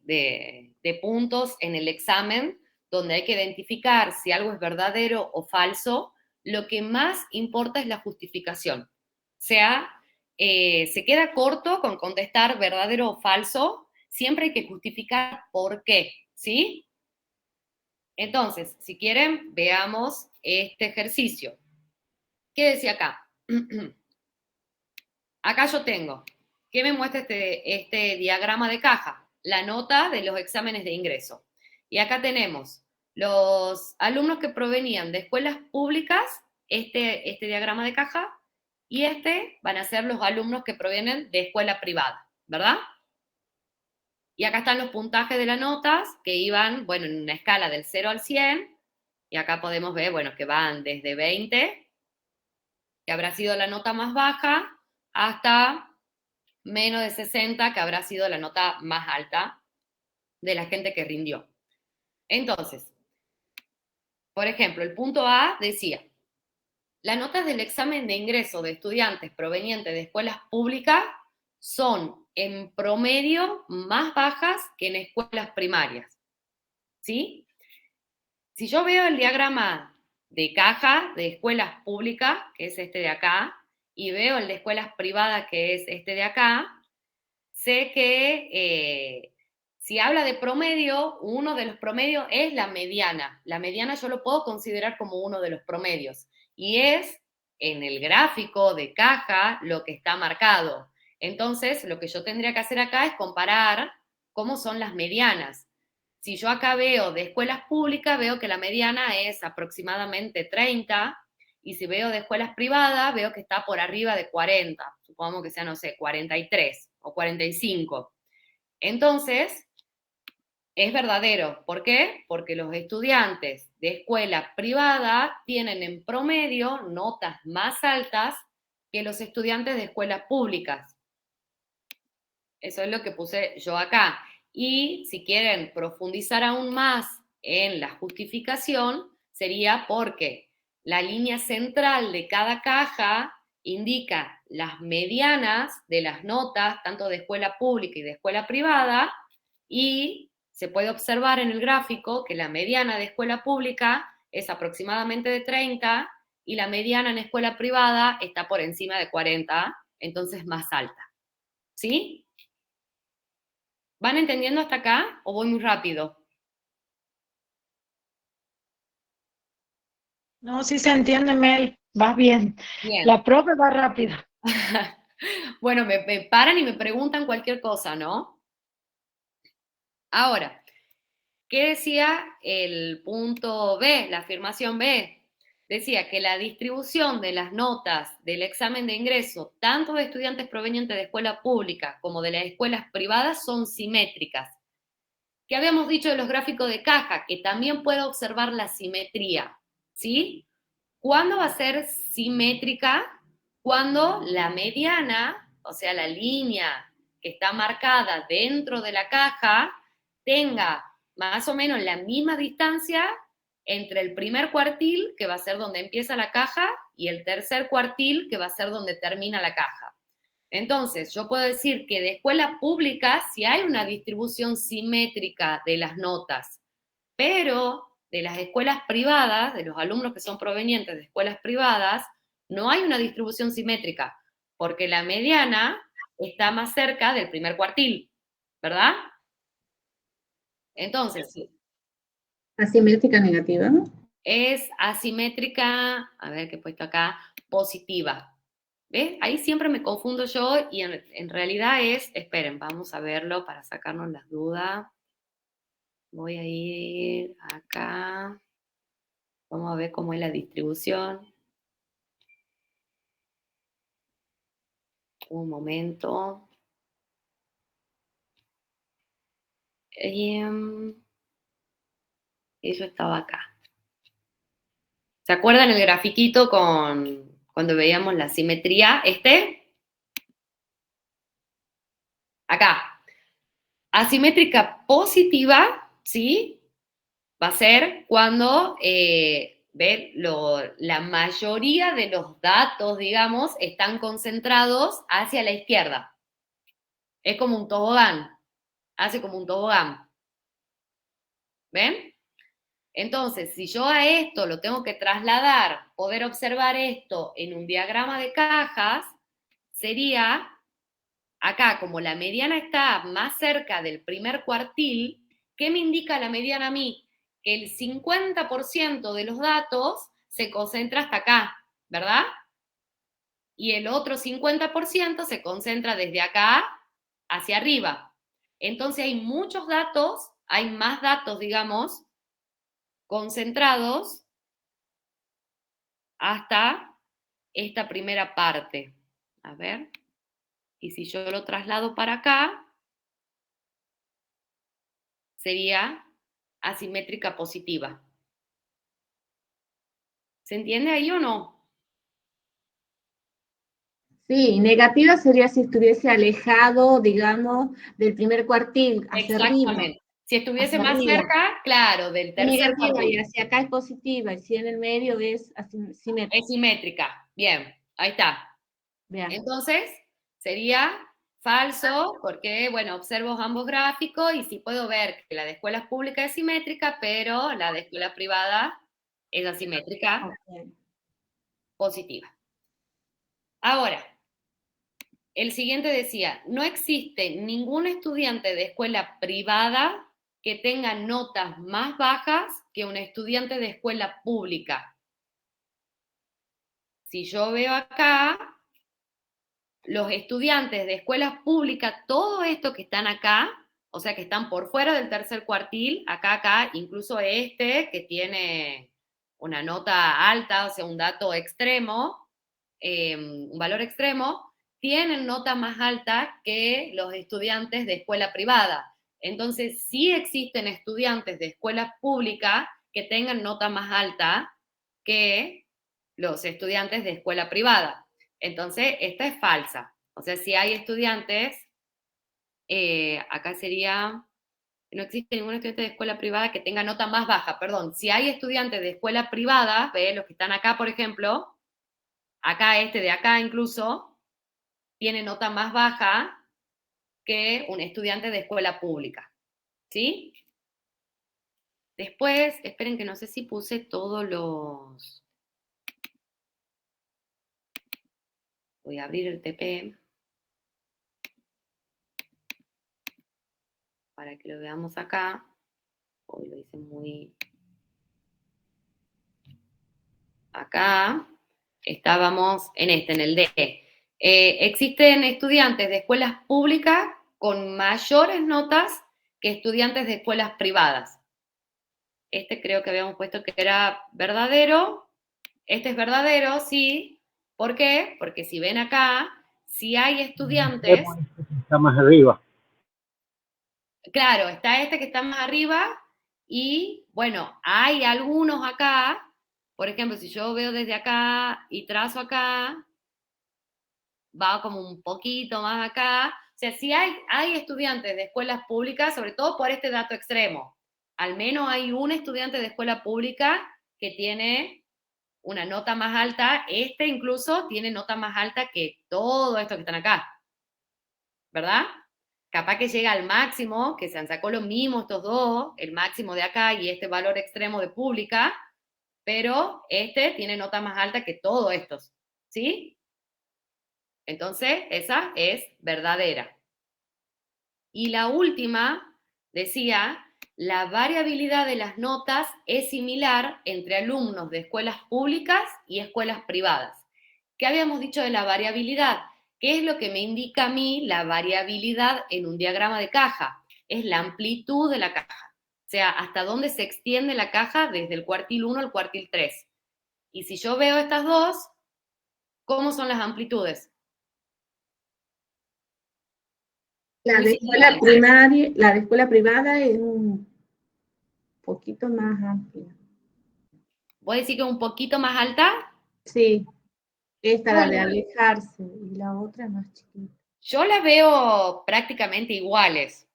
puntos en el examen, donde hay que identificar si algo es verdadero o falso, lo que más importa es la justificación. O sea, se queda corto con contestar verdadero o falso, siempre hay que justificar por qué, ¿sí? Entonces, si quieren, veamos este ejercicio. ¿Qué decía acá? Acá yo tengo, ¿qué me muestra este diagrama de caja? La nota de los exámenes de ingreso. Y acá tenemos los alumnos que provenían de escuelas públicas, este diagrama de caja, y este van a ser los alumnos que provienen de escuela privada, ¿verdad? Y acá están los puntajes de las notas que iban, bueno, en una escala del 0 al 100, y acá podemos ver, bueno, que van desde 20, que habrá sido la nota más baja, hasta menos de 60, que habrá sido la nota más alta de la gente que rindió. Entonces, por ejemplo, el punto A decía, las notas del examen de ingreso de estudiantes provenientes de escuelas públicas son en promedio más bajas que en escuelas primarias. ¿Sí? Si yo veo el diagrama de caja de escuelas públicas, que es este de acá, y veo el de escuelas privadas, que es este de acá, sé que si habla de promedio, uno de los promedios es la mediana. La mediana yo lo puedo considerar como uno de los promedios. Y es en el gráfico de caja lo que está marcado. Entonces, lo que yo tendría que hacer acá es comparar cómo son las medianas. Si yo acá veo de escuelas públicas, veo que la mediana es aproximadamente 30, y si veo de escuelas privadas, veo que está por arriba de 40, supongamos que sea, no sé, 43 o 45. Entonces, es verdadero. ¿Por qué? Porque los estudiantes de escuela privada tienen en promedio notas más altas que los estudiantes de escuelas públicas. Eso es lo que puse yo acá. Y si quieren profundizar aún más en la justificación, sería porque la línea central de cada caja indica las medianas de las notas, tanto de escuela pública y de escuela privada, y se puede observar en el gráfico que la mediana de escuela pública es aproximadamente de 30 y la mediana en escuela privada está por encima de 40, entonces más alta. ¿Sí? ¿Van entendiendo hasta acá o voy muy rápido? No, sí se entiende, Mel, va bien. Bien. La profe va rápida. Bueno, me paran y me preguntan cualquier cosa, ¿no? Ahora, ¿qué decía el punto B, la afirmación B? Decía que la distribución de las notas del examen de ingreso, tanto de estudiantes provenientes de escuelas públicas como de las escuelas privadas, son simétricas. ¿Qué habíamos dicho de los gráficos de caja? Que también puedo observar la simetría, ¿sí? ¿Cuándo va a ser simétrica? Cuando la mediana, o sea, la línea que está marcada dentro de la caja, tenga más o menos la misma distancia entre el primer cuartil, que va a ser donde empieza la caja, y el tercer cuartil, que va a ser donde termina la caja. Entonces, yo puedo decir que de escuela pública sí hay una distribución simétrica de las notas, pero de las escuelas privadas, de los alumnos que son provenientes de escuelas privadas, no hay una distribución simétrica, porque la mediana está más cerca del primer cuartil, ¿verdad? Entonces, Asimétrica negativa, ¿no? es asimétrica, a ver qué he puesto acá, positiva. ¿Ves? Ahí siempre me confundo yo y en realidad es, esperen, vamos a verlo para sacarnos las dudas. Voy a ir acá, vamos a ver cómo es la distribución. Un momento. Eso estaba acá. ¿Se acuerdan el grafiquito con cuando veíamos la simetría? Acá. Asimétrica positiva, ¿sí? Va a ser cuando la mayoría de los datos, digamos, están concentrados hacia la izquierda. Es como un tobogán, hace como un tobogán. ¿Ven? Entonces, si yo a esto lo tengo que trasladar, poder observar esto en un diagrama de cajas, sería acá, como la mediana está más cerca del primer cuartil, ¿qué me indica la mediana a mí? Que el 50% de los datos se concentra hasta acá, ¿verdad? Y el otro 50% se concentra desde acá hacia arriba. Entonces hay muchos datos, hay más datos, digamos, concentrados hasta esta primera parte. A ver, y si yo lo traslado para acá, sería asimétrica positiva. ¿Se entiende ahí o no? Sí, negativa sería si estuviese alejado, digamos, del primer cuartil, hacia arriba. Exactamente. Si estuviese Hacia más arriba. cerca, claro, del Es tercer negativa y cuartil. hacia acá es positiva, y si en el medio es simétrica. Es simétrica. Bien, ahí está. Vean. Entonces, sería falso porque, bueno, observo ambos gráficos y sí puedo ver que la de escuelas públicas es simétrica, pero la de escuela privada es asimétrica, Ok. positiva. Ahora, el siguiente decía, no existe ningún estudiante de escuela privada que tenga notas más bajas que un estudiante de escuela pública. Si yo veo acá, los estudiantes de escuelas públicas, todo esto que están acá, o sea, que están por fuera del tercer cuartil, acá, incluso este que tiene una nota alta, o sea, un dato extremo, un valor extremo, tienen nota más alta que los estudiantes de escuela privada. Entonces, sí existen estudiantes de escuela pública que tengan nota más alta que los estudiantes de escuela privada. Entonces, esta es falsa. O sea, si hay estudiantes, acá sería, no existe ningún estudiante de escuela privada que tenga nota más baja, perdón. Si hay estudiantes de escuela privada, ve, los que están acá, por ejemplo, acá este de acá incluso, tiene nota más baja que un estudiante de escuela pública. ¿Sí? Después, esperen que no sé si puse todos los... Voy a abrir el TP para que lo veamos acá. Hoy lo hice muy... Acá estábamos en el D. Existen estudiantes de escuelas públicas con mayores notas que estudiantes de escuelas privadas. Este creo que habíamos puesto que era verdadero. Este es verdadero, sí. ¿Por qué? Porque si ven acá, si hay estudiantes, Está más arriba. claro, está este que está más arriba y, bueno, hay algunos acá, por ejemplo, si yo veo desde acá y trazo acá, va como un poquito más acá. O sea, sí hay estudiantes de escuelas públicas, sobre todo por este dato extremo. Al menos hay un estudiante de escuela pública que tiene una nota más alta. Este incluso tiene nota más alta que todo esto que están acá. ¿Verdad? Capaz que llega al máximo, que se han sacado lo mismo estos dos, el máximo de acá y este valor extremo de pública, pero este tiene nota más alta que todos estos. ¿Sí? Entonces, esa es verdadera. Y la última decía, la variabilidad de las notas es similar entre alumnos de escuelas públicas y escuelas privadas. ¿Qué habíamos dicho de la variabilidad? ¿Qué es lo que me indica a mí la variabilidad en un diagrama de caja? Es la amplitud de la caja. O sea, hasta dónde se extiende la caja desde el cuartil 1 al cuartil 3. Y si yo veo estas dos, ¿cómo son las amplitudes? La Muy de escuela similares. primaria, la de escuela privada es un poquito más amplia. ¿Vos decís que un poquito más alta? Sí, esta la de Bueno, alejarse y la otra más chiquita. yo las veo prácticamente iguales.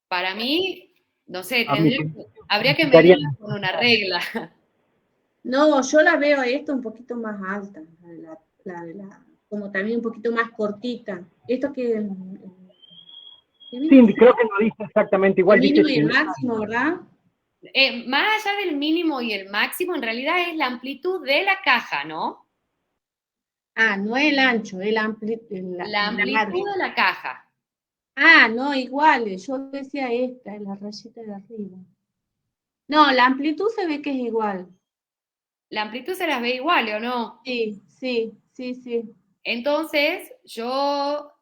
Para mí, no sé, A mí habría que significaría medirlas con una regla. No, yo la veo esta un poquito más alta, como también un poquito más cortita. Esto que sí, creo que no dice exactamente el igual, dice mínimo y el similar. máximo, ¿verdad? Más allá del mínimo y el máximo, en realidad es la amplitud de la caja, ¿no? Ah, no el ancho, el La la amplitud larga. de la caja. Ah, no, iguales. Yo decía esta, la rayita de arriba. No, la amplitud se ve que es igual. La amplitud se las ve igual, ¿o no? Sí, sí, sí, sí. Entonces, la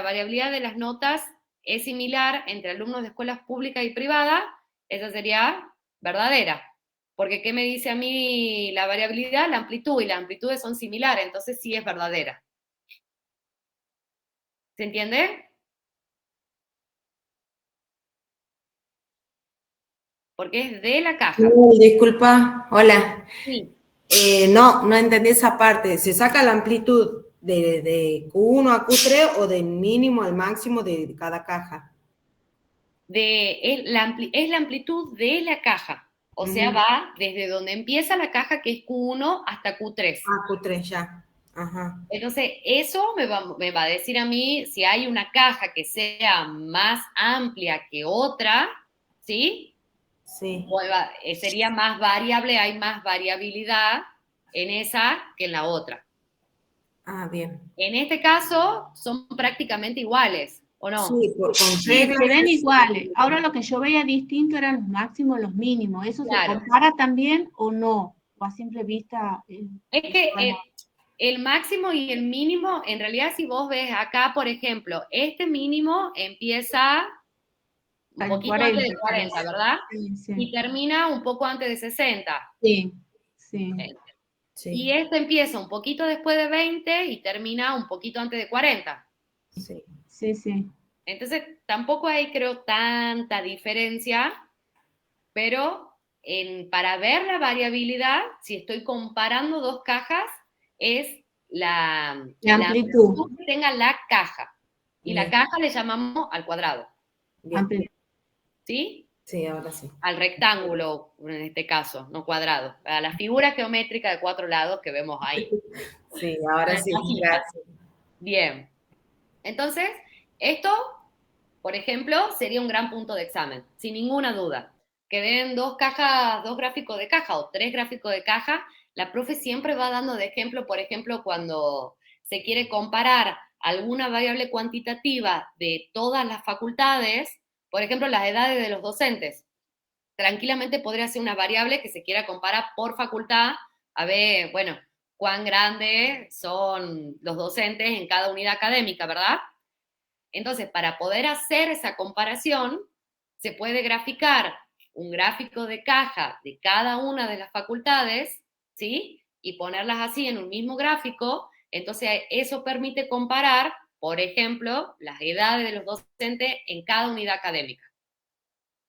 variabilidad de las notas es similar entre alumnos de escuelas públicas y privadas, esa sería verdadera. Porque ¿qué me dice a mí la variabilidad? La amplitud, y las amplitudes son similares, entonces sí es verdadera. ¿Se entiende? Porque es de la caja. Disculpa, hola. Sí. No entendí esa parte. ¿Se saca la amplitud de Q1 a Q3 o del mínimo al máximo de cada caja? Es la amplitud de la caja. O sea, va desde donde empieza la caja, que es Q1, hasta Q3. Ah, Q3 ya. Ajá. Entonces, eso me va a decir a mí si hay una caja que sea más amplia que otra, ¿sí? Sí. Sería más variable, hay más variabilidad en esa que en la otra. Ah, bien. En este caso, son prácticamente iguales, ¿o no? Sí, con Sí, reglas. se ven iguales. Ahora lo que yo veía distinto eran los máximos y los mínimos. ¿Eso Claro. se compara también o no? O a simple vista. Es que el máximo y el mínimo, en realidad, si vos ves acá, por ejemplo, este mínimo empieza un poquito antes de 40, ¿verdad? Sí, sí. Y termina un poco antes de 60. Sí, sí. Sí. Y este empieza un poquito después de 20 y termina un poquito antes de 40. Sí. Sí, sí. Entonces, tampoco hay, creo, tanta diferencia, pero para ver la variabilidad, si estoy comparando dos cajas, es la amplitud que tenga la caja. Y Bien. la caja le llamamos al cuadrado. Bien. ¿Sí? Sí, ahora sí. Al rectángulo, en este caso, no cuadrado. A la figura geométrica de 4 lados que vemos ahí. Sí, ahora sí. Gracias. Bien. Entonces, esto, por ejemplo, sería un gran punto de examen, sin ninguna duda. Que den dos gráficos de caja o 3 gráficos de caja, la profe siempre va dando de ejemplo, por ejemplo, cuando se quiere comparar alguna variable cuantitativa de todas las facultades, por ejemplo, las edades de los docentes. Tranquilamente podría ser una variable que se quiera comparar por facultad, a ver, bueno, cuán grandes son los docentes en cada unidad académica, ¿verdad? Entonces, para poder hacer esa comparación, se puede graficar un gráfico de caja de cada una de las facultades, ¿sí? Y ponerlas así en un mismo gráfico. Entonces, eso permite comparar, por ejemplo, las edades de los docentes en cada unidad académica.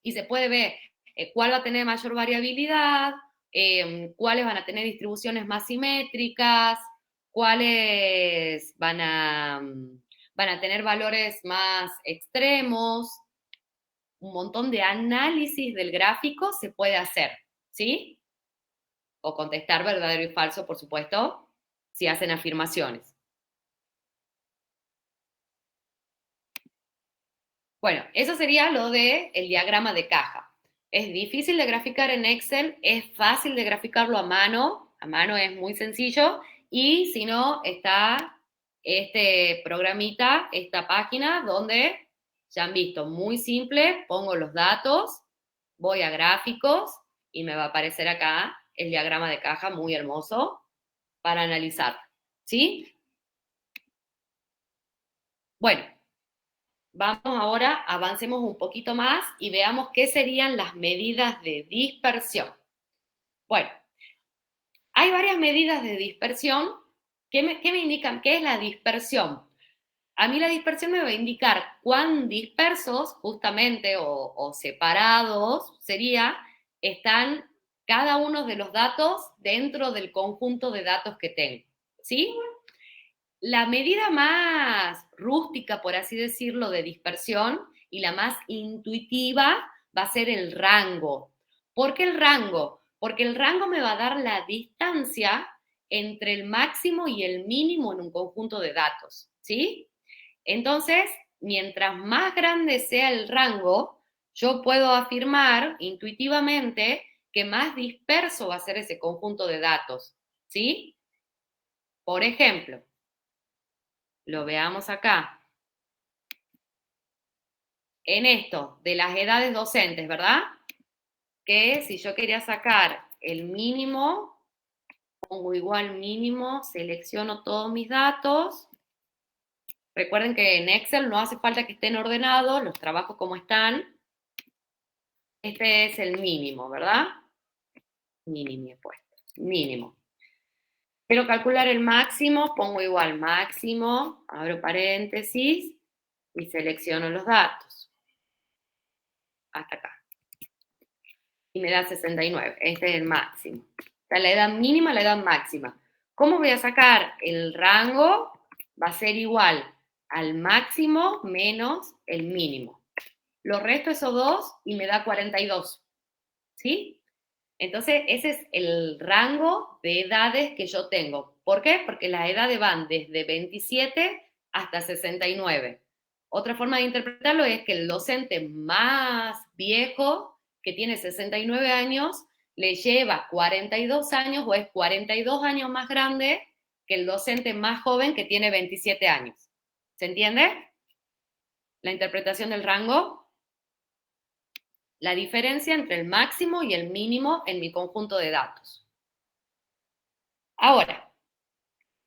Y se puede ver cuál va a tener mayor variabilidad, cuáles van a tener distribuciones más simétricas, cuáles van a tener valores más extremos. Un montón de análisis del gráfico se puede hacer, ¿sí? O contestar verdadero y falso, por supuesto, si hacen afirmaciones. Bueno, eso sería lo del diagrama de caja. Es difícil de graficar en Excel, es fácil de graficarlo a mano es muy sencillo, y si no, está este programita, esta página, donde ya han visto, muy simple, pongo los datos, voy a gráficos, y me va a aparecer acá el diagrama de caja, muy hermoso, para analizar, ¿sí? Bueno, vamos ahora, avancemos un poquito más y veamos qué serían las medidas de dispersión. Bueno, hay varias medidas de dispersión. ¿Qué me indican? ¿Qué es la dispersión? A mí la dispersión me va a indicar cuán dispersos, justamente, o separados, están cada uno de los datos dentro del conjunto de datos que tengo, ¿sí? La medida más rústica, por así decirlo, de dispersión y la más intuitiva va a ser el rango. ¿Por qué el rango? Porque el rango me va a dar la distancia entre el máximo y el mínimo en un conjunto de datos, ¿sí? Entonces, mientras más grande sea el rango, yo puedo afirmar intuitivamente que más disperso va a ser ese conjunto de datos, ¿sí? Por ejemplo, lo veamos acá. En esto de las edades docentes, ¿verdad? Que si yo quería sacar el mínimo, pongo igual mínimo, selecciono todos mis datos. Recuerden que en Excel no hace falta que estén ordenados, los trabajo como están. Este es el mínimo, ¿verdad? Mínimo he puesto, mínimo. Quiero calcular el máximo, pongo igual máximo, abro paréntesis y selecciono los datos. Hasta acá. Y me da 69, este es el máximo. Está la edad mínima, la edad máxima. ¿Cómo voy a sacar el rango? Va a ser igual al máximo menos el mínimo. Lo resto esos dos y me da 42. ¿Sí? Entonces, ese es el rango de edades que yo tengo. ¿Por qué? Porque las edades van desde 27 hasta 69. Otra forma de interpretarlo es que el docente más viejo, que tiene 69 años, le lleva 42 años o es 42 años más grande que el docente más joven que tiene 27 años. ¿Se entiende? La interpretación del rango. La diferencia entre el máximo y el mínimo en mi conjunto de datos. Ahora,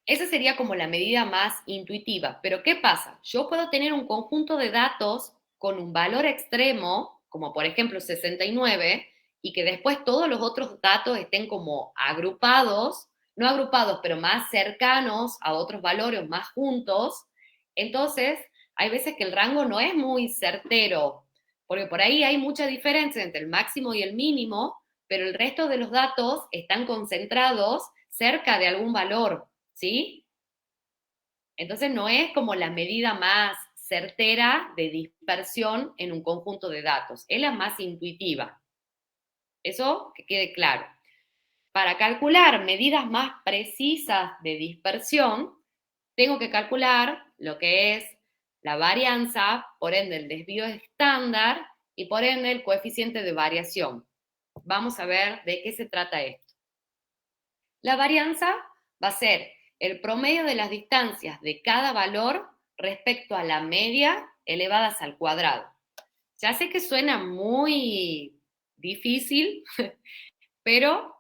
esa sería como la medida más intuitiva, pero ¿qué pasa? Yo puedo tener un conjunto de datos con un valor extremo, como por ejemplo 69, y que después todos los otros datos estén como agrupados, no agrupados, pero más cercanos a otros valores, más juntos. Entonces, hay veces que el rango no es muy certero, porque por ahí hay mucha diferencia entre el máximo y el mínimo, pero el resto de los datos están concentrados cerca de algún valor, ¿sí? Entonces no es como la medida más certera de dispersión en un conjunto de datos, es la más intuitiva. Eso que quede claro. Para calcular medidas más precisas de dispersión, tengo que calcular lo que es la varianza, por ende el desvío estándar y por ende el coeficiente de variación. Vamos a ver de qué se trata esto. La varianza va a ser el promedio de las distancias de cada valor respecto a la media elevadas al cuadrado. Ya sé que suena muy difícil, pero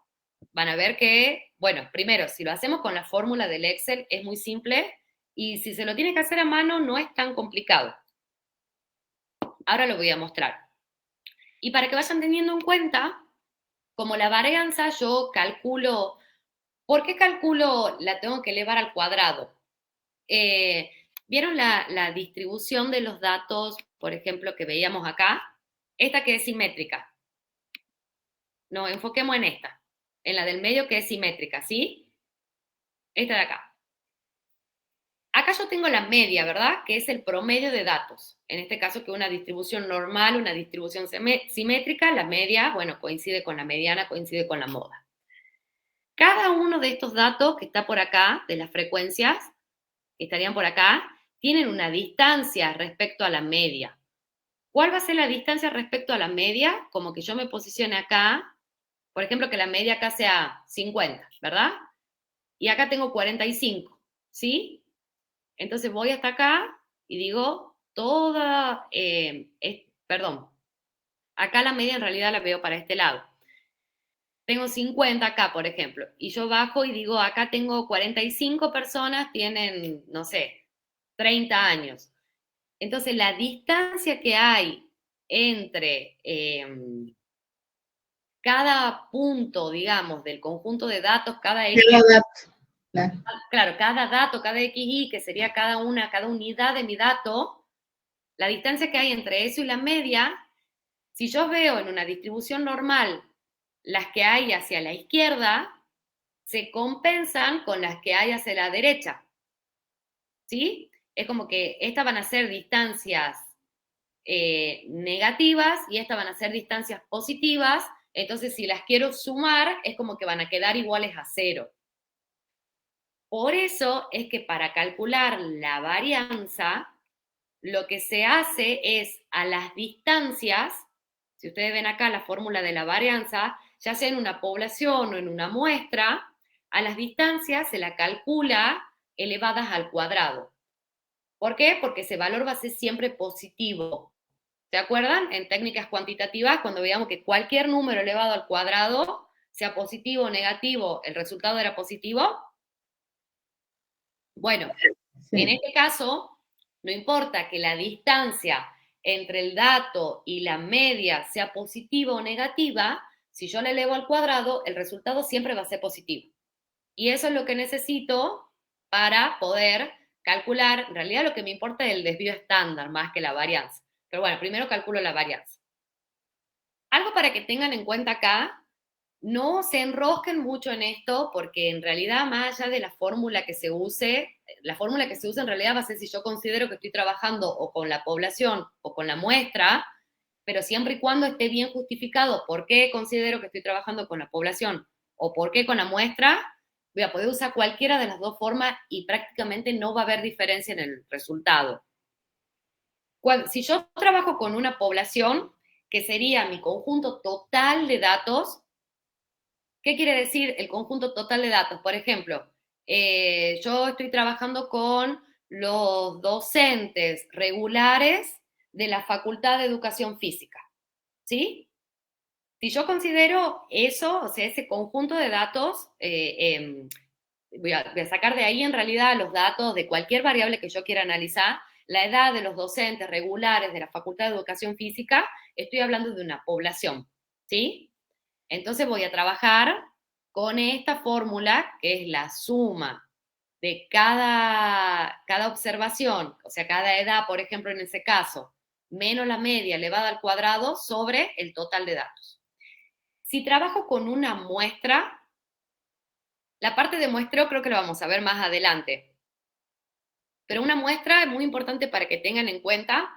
van a ver que, bueno, primero, si lo hacemos con la fórmula del Excel es muy simple y si se lo tiene que hacer a mano no es tan complicado. Ahora lo voy a mostrar. Y para que vayan teniendo en cuenta, como la varianza yo calculo, ¿por qué calculo la tengo que elevar al cuadrado? ¿Vieron la distribución de los datos, por ejemplo, que veíamos acá? Esta que es simétrica. Nos enfoquemos en esta, en la del medio que es simétrica, ¿sí? Esta de acá. Acá yo tengo la media, ¿verdad? Que es el promedio de datos. En este caso, que una distribución normal, una distribución simétrica, la media, bueno, coincide con la mediana, coincide con la moda. Cada uno de estos datos que está por acá, de las frecuencias, que estarían por acá, tienen una distancia respecto a la media. ¿Cuál va a ser la distancia respecto a la media? Como que yo me posicione acá, por ejemplo, que la media acá sea 50, ¿verdad? Y acá tengo 45, ¿sí? Entonces voy hasta acá y digo, acá la media en realidad la veo para este lado. Tengo 50 acá, por ejemplo, y yo bajo y digo, acá tengo 45 personas, tienen, no sé, 30 años. Entonces, la distancia que hay entre cada punto, digamos, del conjunto de datos, cada X, claro, cada dato, cada XY, que sería cada unidad de mi dato, la distancia que hay entre eso y la media, si yo veo en una distribución normal las que hay hacia la izquierda, se compensan con las que hay hacia la derecha, ¿sí? Es como que estas van a ser distancias negativas y estas van a ser distancias positivas, entonces si las quiero sumar es como que van a quedar iguales a 0. Por eso es que para calcular la varianza, lo que se hace es a las distancias, si ustedes ven acá la fórmula de la varianza, ya sea en una población o en una muestra, a las distancias se la calcula elevadas al cuadrado. ¿Por qué? Porque ese valor va a ser siempre positivo. ¿Se acuerdan? En técnicas cuantitativas, cuando veíamos que cualquier número elevado al cuadrado, sea positivo o negativo, el resultado era positivo. Bueno, sí. En este caso, no importa que la distancia entre el dato y la media sea positiva o negativa, si yo la elevo al cuadrado, el resultado siempre va a ser positivo. Y eso es lo que necesito para poder calcular, en realidad lo que me importa es el desvío estándar más que la varianza. Pero bueno, primero calculo la varianza. Algo para que tengan en cuenta acá no se enrosquen mucho en esto, porque en realidad, más allá de la fórmula que se use en realidad va a ser si yo considero que estoy trabajando o con la población o con la muestra, pero siempre y cuando esté bien justificado por qué considero que estoy trabajando con la población o por qué con la muestra, voy a poder usar cualquiera de las dos formas y prácticamente no va a haber diferencia en el resultado. Si yo trabajo con una población, que sería mi conjunto total de datos, ¿qué quiere decir el conjunto total de datos? Por ejemplo, yo estoy trabajando con los docentes regulares de la Facultad de Educación Física, ¿sí? Si yo considero eso, o sea, ese conjunto de datos, voy a sacar de ahí en realidad los datos de cualquier variable que yo quiera analizar, la edad de los docentes regulares de la Facultad de Educación Física, estoy hablando de una población, ¿sí? Entonces voy a trabajar con esta fórmula, que es la suma de cada observación, o sea, cada edad, por ejemplo, en ese caso, menos la media elevada al cuadrado sobre el total de datos. Si trabajo con una muestra, la parte de muestreo creo que lo vamos a ver más adelante, pero una muestra es muy importante para que tengan en cuenta.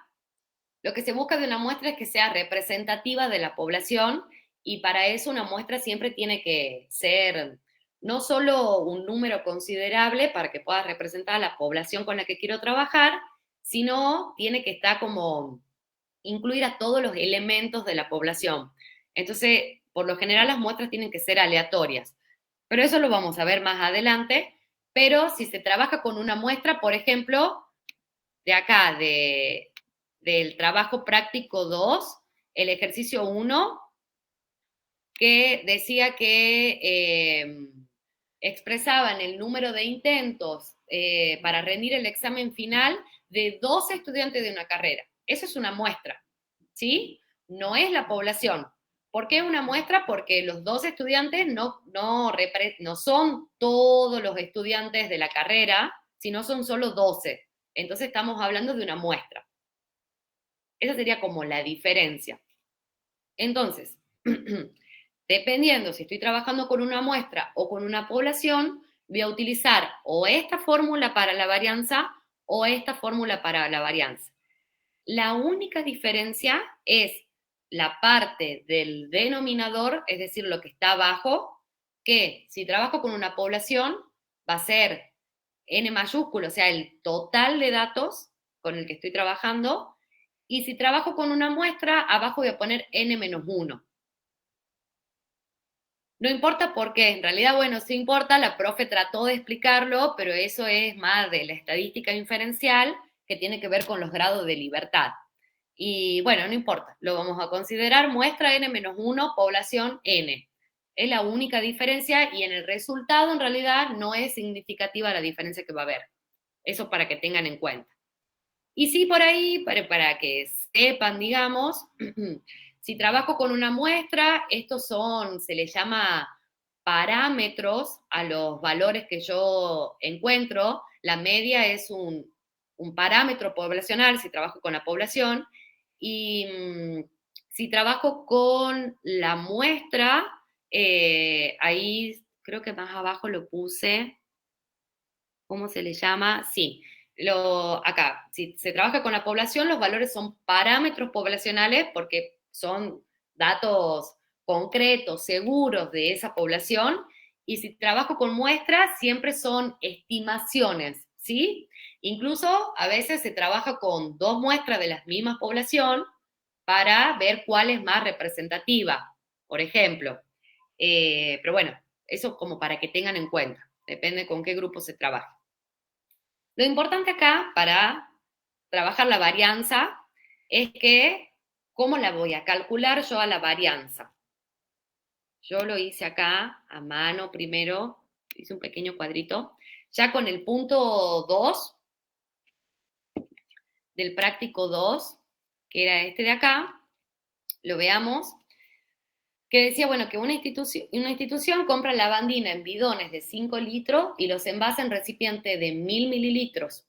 Lo que se busca de una muestra es que sea representativa de la población, y para eso una muestra siempre tiene que ser no solo un número considerable para que pueda representar a la población con la que quiero trabajar, sino tiene que estar como incluir a todos los elementos de la población. Entonces, por lo general las muestras tienen que ser aleatorias, pero eso lo vamos a ver más adelante. Pero si se trabaja con una muestra, por ejemplo, de acá, del trabajo práctico 2, el ejercicio 1, que decía que expresaban el número de intentos para rendir el examen final de 12 estudiantes de una carrera. Eso es una muestra, ¿sí? No es la población. ¿Por qué una muestra? Porque los 12 estudiantes no son todos los estudiantes de la carrera, sino son solo 12. Entonces estamos hablando de una muestra. Esa sería como la diferencia. Entonces, dependiendo si estoy trabajando con una muestra o con una población, voy a utilizar o esta fórmula para la varianza o esta fórmula para la varianza. La única diferencia es la parte del denominador, es decir, lo que está abajo, que si trabajo con una población va a ser n mayúsculo, o sea, el total de datos con el que estoy trabajando, y si trabajo con una muestra, abajo voy a poner n-1. No importa por qué, en realidad, bueno, sí importa, la profe trató de explicarlo, pero eso es más de la estadística inferencial, que tiene que ver con los grados de libertad. Y bueno, no importa, lo vamos a considerar muestra n-1, población n. Es la única diferencia, y en el resultado en realidad no es significativa la diferencia que va a haber. Eso para que tengan en cuenta. Y sí, por ahí, para que sepan, digamos, si trabajo con una muestra, estos se les llama parámetros a los valores que yo encuentro. La media es un parámetro poblacional si trabajo con la población, y si trabajo con la muestra, ahí creo que más abajo lo puse, ¿cómo se le llama? Sí. Acá, si se trabaja con la población, los valores son parámetros poblacionales porque son datos concretos, seguros de esa población, y si trabajo con muestras, siempre son estimaciones, ¿sí? Incluso a veces se trabaja con dos muestras de la misma población para ver cuál es más representativa, por ejemplo. Pero bueno, eso como para que tengan en cuenta, depende con qué grupo se trabaja. Lo importante acá para trabajar la varianza es que, ¿cómo la voy a calcular yo a la varianza? Yo lo hice acá a mano primero, hice un pequeño cuadrito. Ya con el punto 2 del práctico 2, que era este de acá, lo veamos, que decía, bueno, que una institución compra lavandina en bidones de 5 litros y los envasa en recipientes de 1000 mililitros.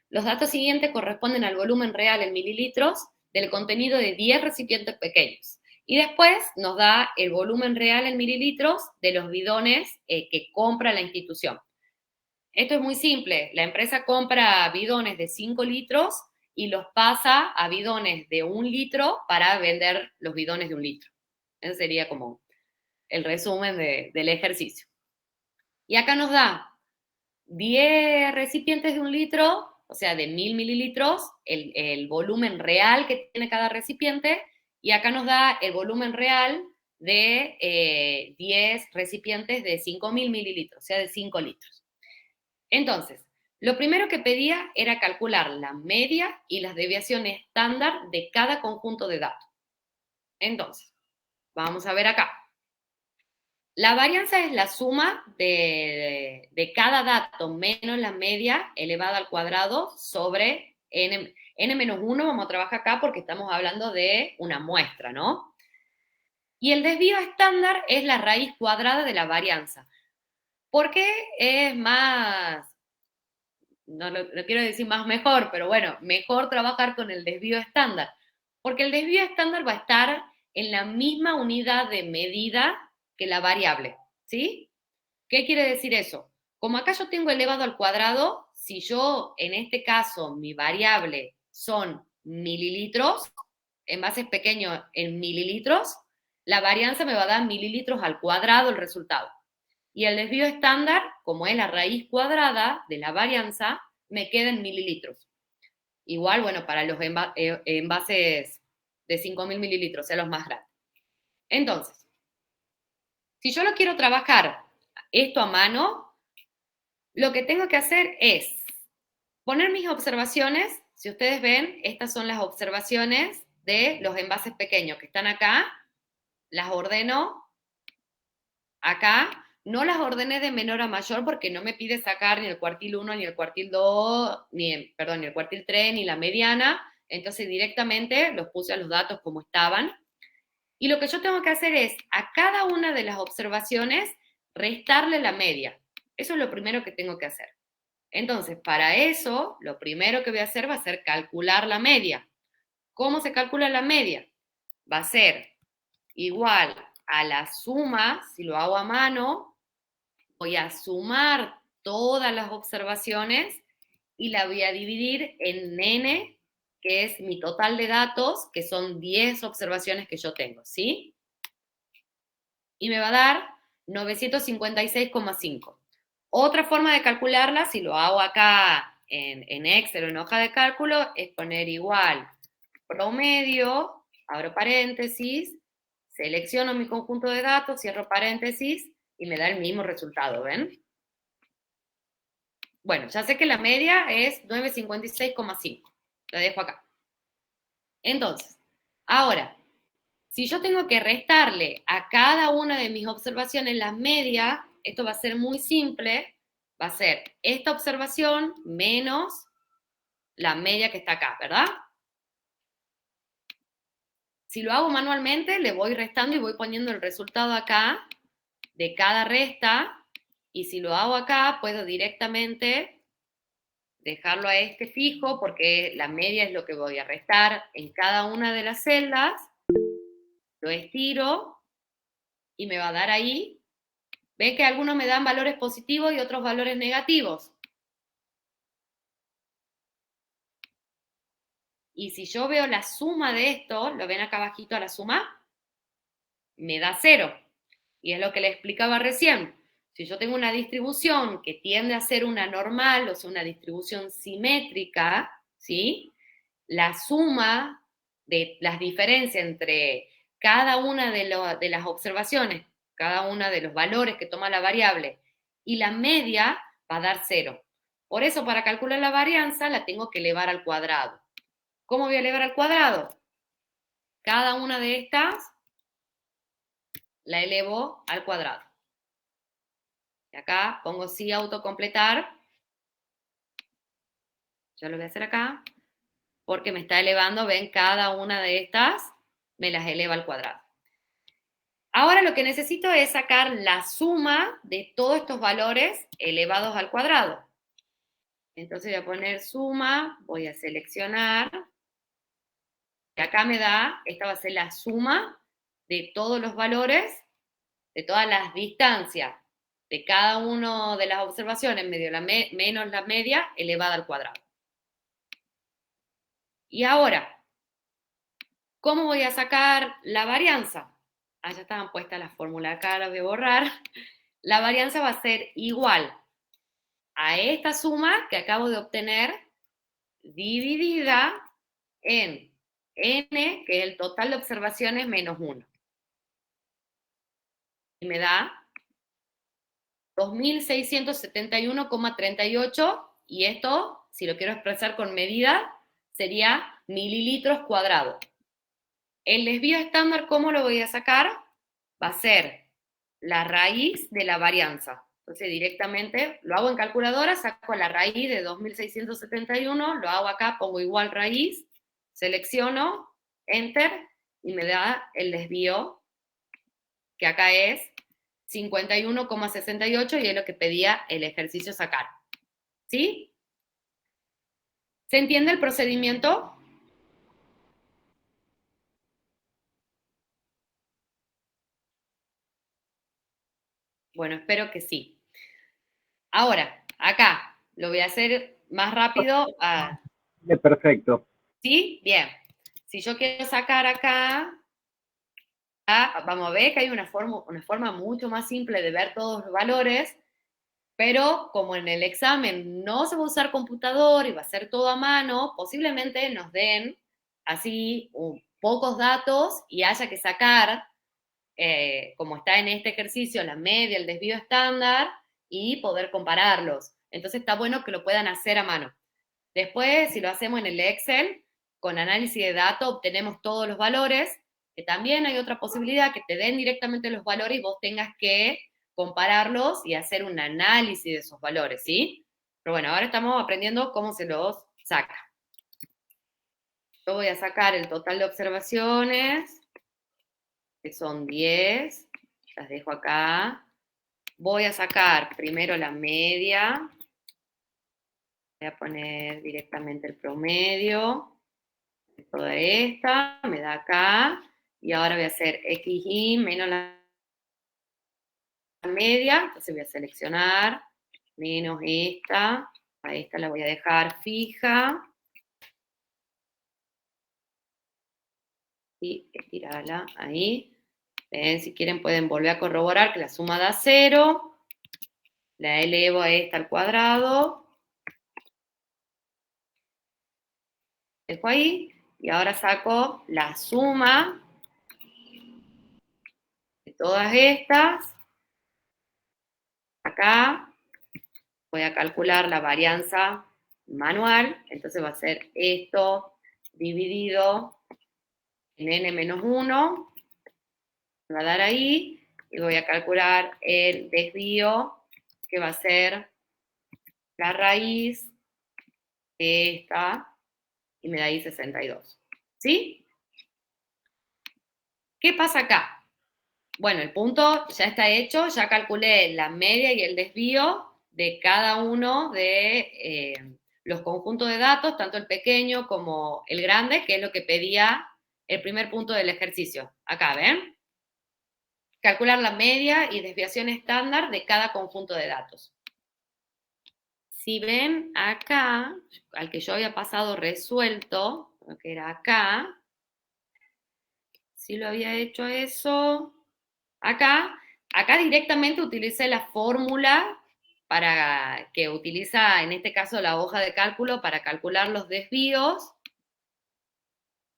Los datos siguientes corresponden al volumen real en mililitros del contenido de 10 recipientes pequeños. Y después nos da el volumen real en mililitros de los bidones que compra la institución. Esto es muy simple. La empresa compra bidones de 5 litros y los pasa a bidones de 1 litro para vender los bidones de 1 litro. Ese sería como el resumen del ejercicio. Y acá nos da 10 recipientes de 1 litro, o sea, de 1000 mililitros, el volumen real que tiene cada recipiente, y acá nos da el volumen real de 10 recipientes de 5000 mililitros, o sea, de 5 litros. Entonces, lo primero que pedía era calcular la media y las deviaciones estándar de cada conjunto de datos. Entonces, vamos a ver acá. La varianza es la suma de cada dato menos la media elevada al cuadrado sobre n-1, vamos a trabajar acá porque estamos hablando de una muestra, ¿no? Y el desvío estándar es la raíz cuadrada de la varianza. ¿Por qué es más, no quiero decir más mejor, pero bueno, mejor trabajar con el desvío estándar? Porque el desvío estándar va a estar en la misma unidad de medida que la variable, ¿sí? ¿Qué quiere decir eso? Como acá yo tengo elevado al cuadrado, si yo, en este caso, mi variable son mililitros, envases pequeños en mililitros, la varianza me va a dar mililitros al cuadrado el resultado. Y el desvío estándar, como es la raíz cuadrada de la varianza, me queda en mililitros. Igual, bueno, para los envases de 5000 mililitros, o sea, los más grandes. Entonces, si yo lo quiero trabajar esto a mano, lo que tengo que hacer es poner mis observaciones. Si ustedes ven, estas son las observaciones de los envases pequeños que están acá. Las ordeno acá. No las ordené de menor a mayor porque no me pide sacar ni el cuartil 1, ni el cuartil 2, ni el cuartil 3, ni la mediana. Entonces directamente los puse a los datos como estaban. Y lo que yo tengo que hacer es, a cada una de las observaciones, restarle la media. Eso es lo primero que tengo que hacer. Entonces, para eso, lo primero que voy a hacer va a ser calcular la media. ¿Cómo se calcula la media? Va a ser igual a la suma, si lo hago a mano, voy a sumar todas las observaciones y la voy a dividir en n, que es mi total de datos, que son 10 observaciones que yo tengo, ¿sí? Y me va a dar 956,5. Otra forma de calcularla, si lo hago acá en Excel o en hoja de cálculo, es poner igual promedio, abro paréntesis, selecciono mi conjunto de datos, cierro paréntesis, y me da el mismo resultado, ¿ven? Bueno, ya sé que la media es 956,5. La dejo acá. Entonces, ahora, si yo tengo que restarle a cada una de mis observaciones las medias, esto va a ser muy simple. Va a ser esta observación menos la media que está acá, ¿verdad? Si lo hago manualmente, le voy restando y voy poniendo el resultado acá de cada resta. Y si lo hago acá, puedo directamente dejarlo a este fijo porque la media es lo que voy a restar en cada una de las celdas. Lo estiro y me va a dar ahí. ¿Ven que algunos me dan valores positivos y otros valores negativos? Y si yo veo la suma de esto, ¿lo ven acá abajito a la suma? Me da 0. Y es lo que le explicaba recién. Si yo tengo una distribución que tiende a ser una normal, o sea, una distribución simétrica, ¿sí? La suma de las diferencias entre cada una de las observaciones, cada una de los valores que toma la variable y la media va a dar 0. Por eso, para calcular la varianza, la tengo que elevar al cuadrado. ¿Cómo voy a elevar al cuadrado? Cada una de estas la elevo al cuadrado. Y acá pongo sí autocompletar. Yo lo voy a hacer acá. Porque me está elevando, ven, cada una de estas me las eleva al cuadrado. Ahora lo que necesito es sacar la suma de todos estos valores elevados al cuadrado. Entonces voy a poner suma, voy a seleccionar. Y acá me da, esta va a ser la suma de todos los valores, de todas las distancias de cada una de las observaciones menos la media elevada al cuadrado. Y ahora, ¿cómo voy a sacar la varianza? Ya estaban puestas las fórmulas acá, las voy a borrar. La varianza va a ser igual a esta suma que acabo de obtener dividida en n, que es el total de observaciones menos 1. Y me da 2.671,38, y esto, si lo quiero expresar con medida, sería mililitros cuadrados. El desvío estándar, ¿cómo lo voy a sacar? Va a ser la raíz de la varianza. Entonces, directamente lo hago en calculadora, saco la raíz de 2.671, lo hago acá, pongo igual raíz, selecciono, enter, y me da el desvío, que acá es 51,68, y es lo que pedía el ejercicio sacar. ¿Sí? ¿Se entiende el procedimiento? Bueno, espero que sí. Ahora, acá, lo voy a hacer más rápido. Perfecto. ¿Sí? Bien. Si yo quiero sacar acá, vamos a ver que hay una forma mucho más simple de ver todos los valores, pero como en el examen no se va a usar computador y va a ser todo a mano, posiblemente nos den así pocos datos y haya que sacar, como está en este ejercicio, la media, el desvío estándar y poder compararlos. Entonces está bueno que lo puedan hacer a mano. Después, si lo hacemos en el Excel, con análisis de datos obtenemos todos los valores, que también hay otra posibilidad, que te den directamente los valores y vos tengas que compararlos y hacer un análisis de esos valores, ¿sí? Pero bueno, ahora estamos aprendiendo cómo se los saca. Yo voy a sacar el total de observaciones, que son 10, las dejo acá. Voy a sacar primero la media, voy a poner directamente el promedio de toda esta, me da acá, y ahora voy a hacer XY menos la media, entonces voy a seleccionar menos esta, a esta la voy a dejar fija, y estirarla ahí. ¿Ven? Si quieren pueden volver a corroborar que la suma da 0, la elevo a esta al cuadrado, dejo ahí, y ahora saco la suma de todas estas. Acá voy a calcular la varianza manual, entonces va a ser esto dividido en n menos 1, me va a dar ahí, y voy a calcular el desvío, que va a ser la raíz de esta, y me da ahí 62. ¿Sí? ¿Qué pasa acá? Bueno, el punto ya está hecho, ya calculé la media y el desvío de cada uno de los conjuntos de datos, tanto el pequeño como el grande, que es lo que pedía el primer punto del ejercicio. Acá, ¿ven? Calcular la media y desviación estándar de cada conjunto de datos. Si ven acá, al que yo había pasado resuelto, lo que era acá, si lo había hecho eso, acá directamente utilicé la fórmula para que utiliza, en este caso, la hoja de cálculo para calcular los desvíos.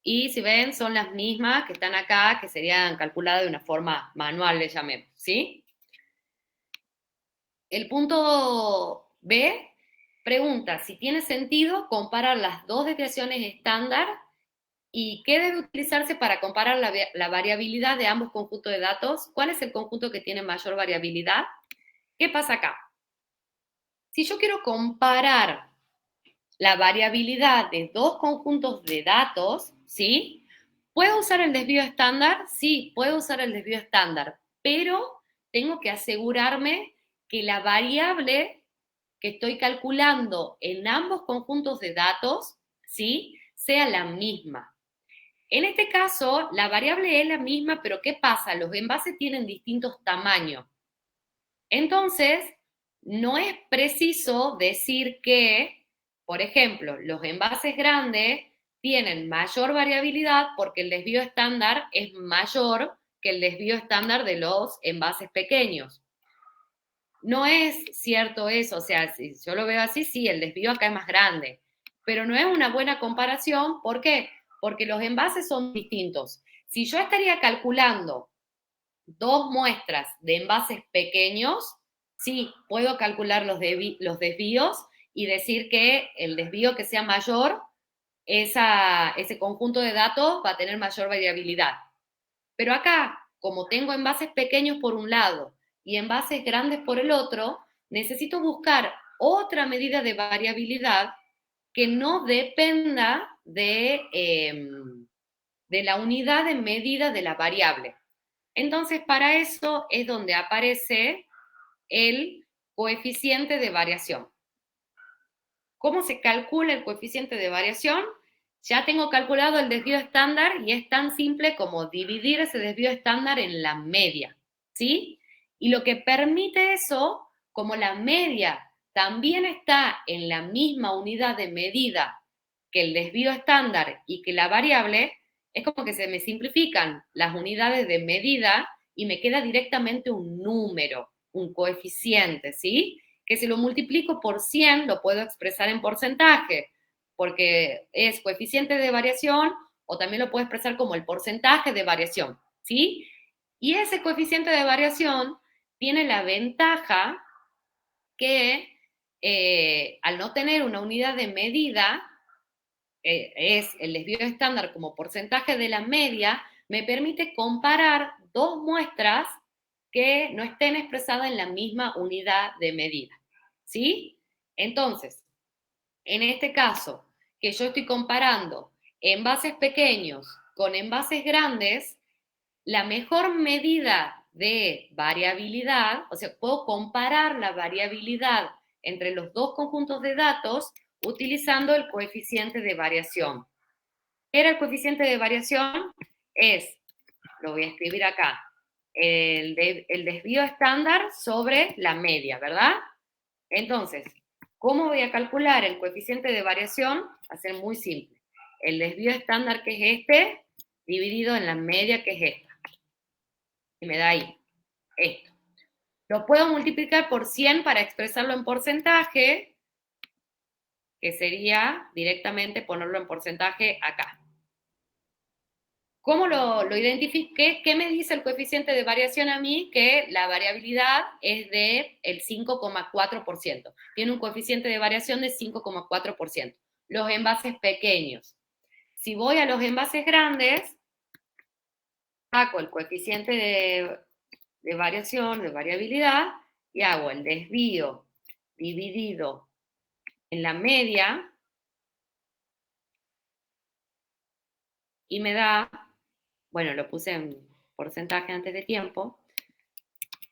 Y si ven, son las mismas que están acá, que serían calculadas de una forma manual, le llamemos, ¿sí? El punto B pregunta si tiene sentido comparar las dos desviaciones estándar y qué debe utilizarse para comparar la variabilidad de ambos conjuntos de datos. ¿Cuál es el conjunto que tiene mayor variabilidad? ¿Qué pasa acá? Si yo quiero comparar la variabilidad de dos conjuntos de datos, ¿sí? ¿Puedo usar el desvío estándar? Sí, puedo usar el desvío estándar, pero tengo que asegurarme que la variable que estoy calculando en ambos conjuntos de datos, ¿sí?, sea la misma. En este caso, la variable es la misma, pero ¿qué pasa? Los envases tienen distintos tamaños. Entonces, no es preciso decir que, por ejemplo, los envases grandes tienen mayor variabilidad porque el desvío estándar es mayor que el desvío estándar de los envases pequeños. No es cierto eso, o sea, si yo lo veo así, sí, el desvío acá es más grande, pero no es una buena comparación. ¿Por qué? Porque los envases son distintos. Si yo estaría calculando 2 muestras de envases pequeños, sí, puedo calcular los desvíos y decir que el desvío que sea mayor, ese conjunto de datos va a tener mayor variabilidad. Pero acá, como tengo envases pequeños por un lado y envases grandes por el otro, necesito buscar otra medida de variabilidad que no dependa de la unidad de medida de la variable. Entonces, para eso es donde aparece el coeficiente de variación. ¿Cómo se calcula el coeficiente de variación? Ya tengo calculado el desvío estándar y es tan simple como dividir ese desvío estándar en la media, ¿sí? Y lo que permite eso, como la media también está en la misma unidad de medida que el desvío estándar y que la variable, es como que se me simplifican las unidades de medida y me queda directamente un número, un coeficiente, ¿sí? Que si lo multiplico por 100 lo puedo expresar en porcentaje, porque es coeficiente de variación o también lo puedo expresar como el porcentaje de variación, ¿sí? Y ese coeficiente de variación tiene la ventaja que al no tener una unidad de medida, es el desvío estándar como porcentaje de la media, me permite comparar 2 muestras que no estén expresadas en la misma unidad de medida, ¿sí? Entonces, en este caso, que yo estoy comparando envases pequeños con envases grandes, la mejor medida de variabilidad, o sea, puedo comparar la variabilidad entre los 2 conjuntos de datos utilizando el coeficiente de variación. ¿Qué era el coeficiente de variación? Lo voy a escribir acá, el desvío estándar sobre la media, ¿verdad? Entonces, ¿cómo voy a calcular el coeficiente de variación? Va a ser muy simple. El desvío estándar, que es este, dividido en la media, que es esta. Y me da ahí, esto. Lo puedo multiplicar por 100 para expresarlo en porcentaje, que sería directamente ponerlo en porcentaje acá. ¿Cómo lo identifiqué? ¿Qué me dice el coeficiente de variación a mí? Que la variabilidad es del 5,4%. Tiene un coeficiente de variación de 5,4%. Los envases pequeños. Si voy a los envases grandes, saco el coeficiente de variación, de variabilidad, y hago el desvío dividido en la media, y me da, bueno, lo puse en porcentaje antes de tiempo,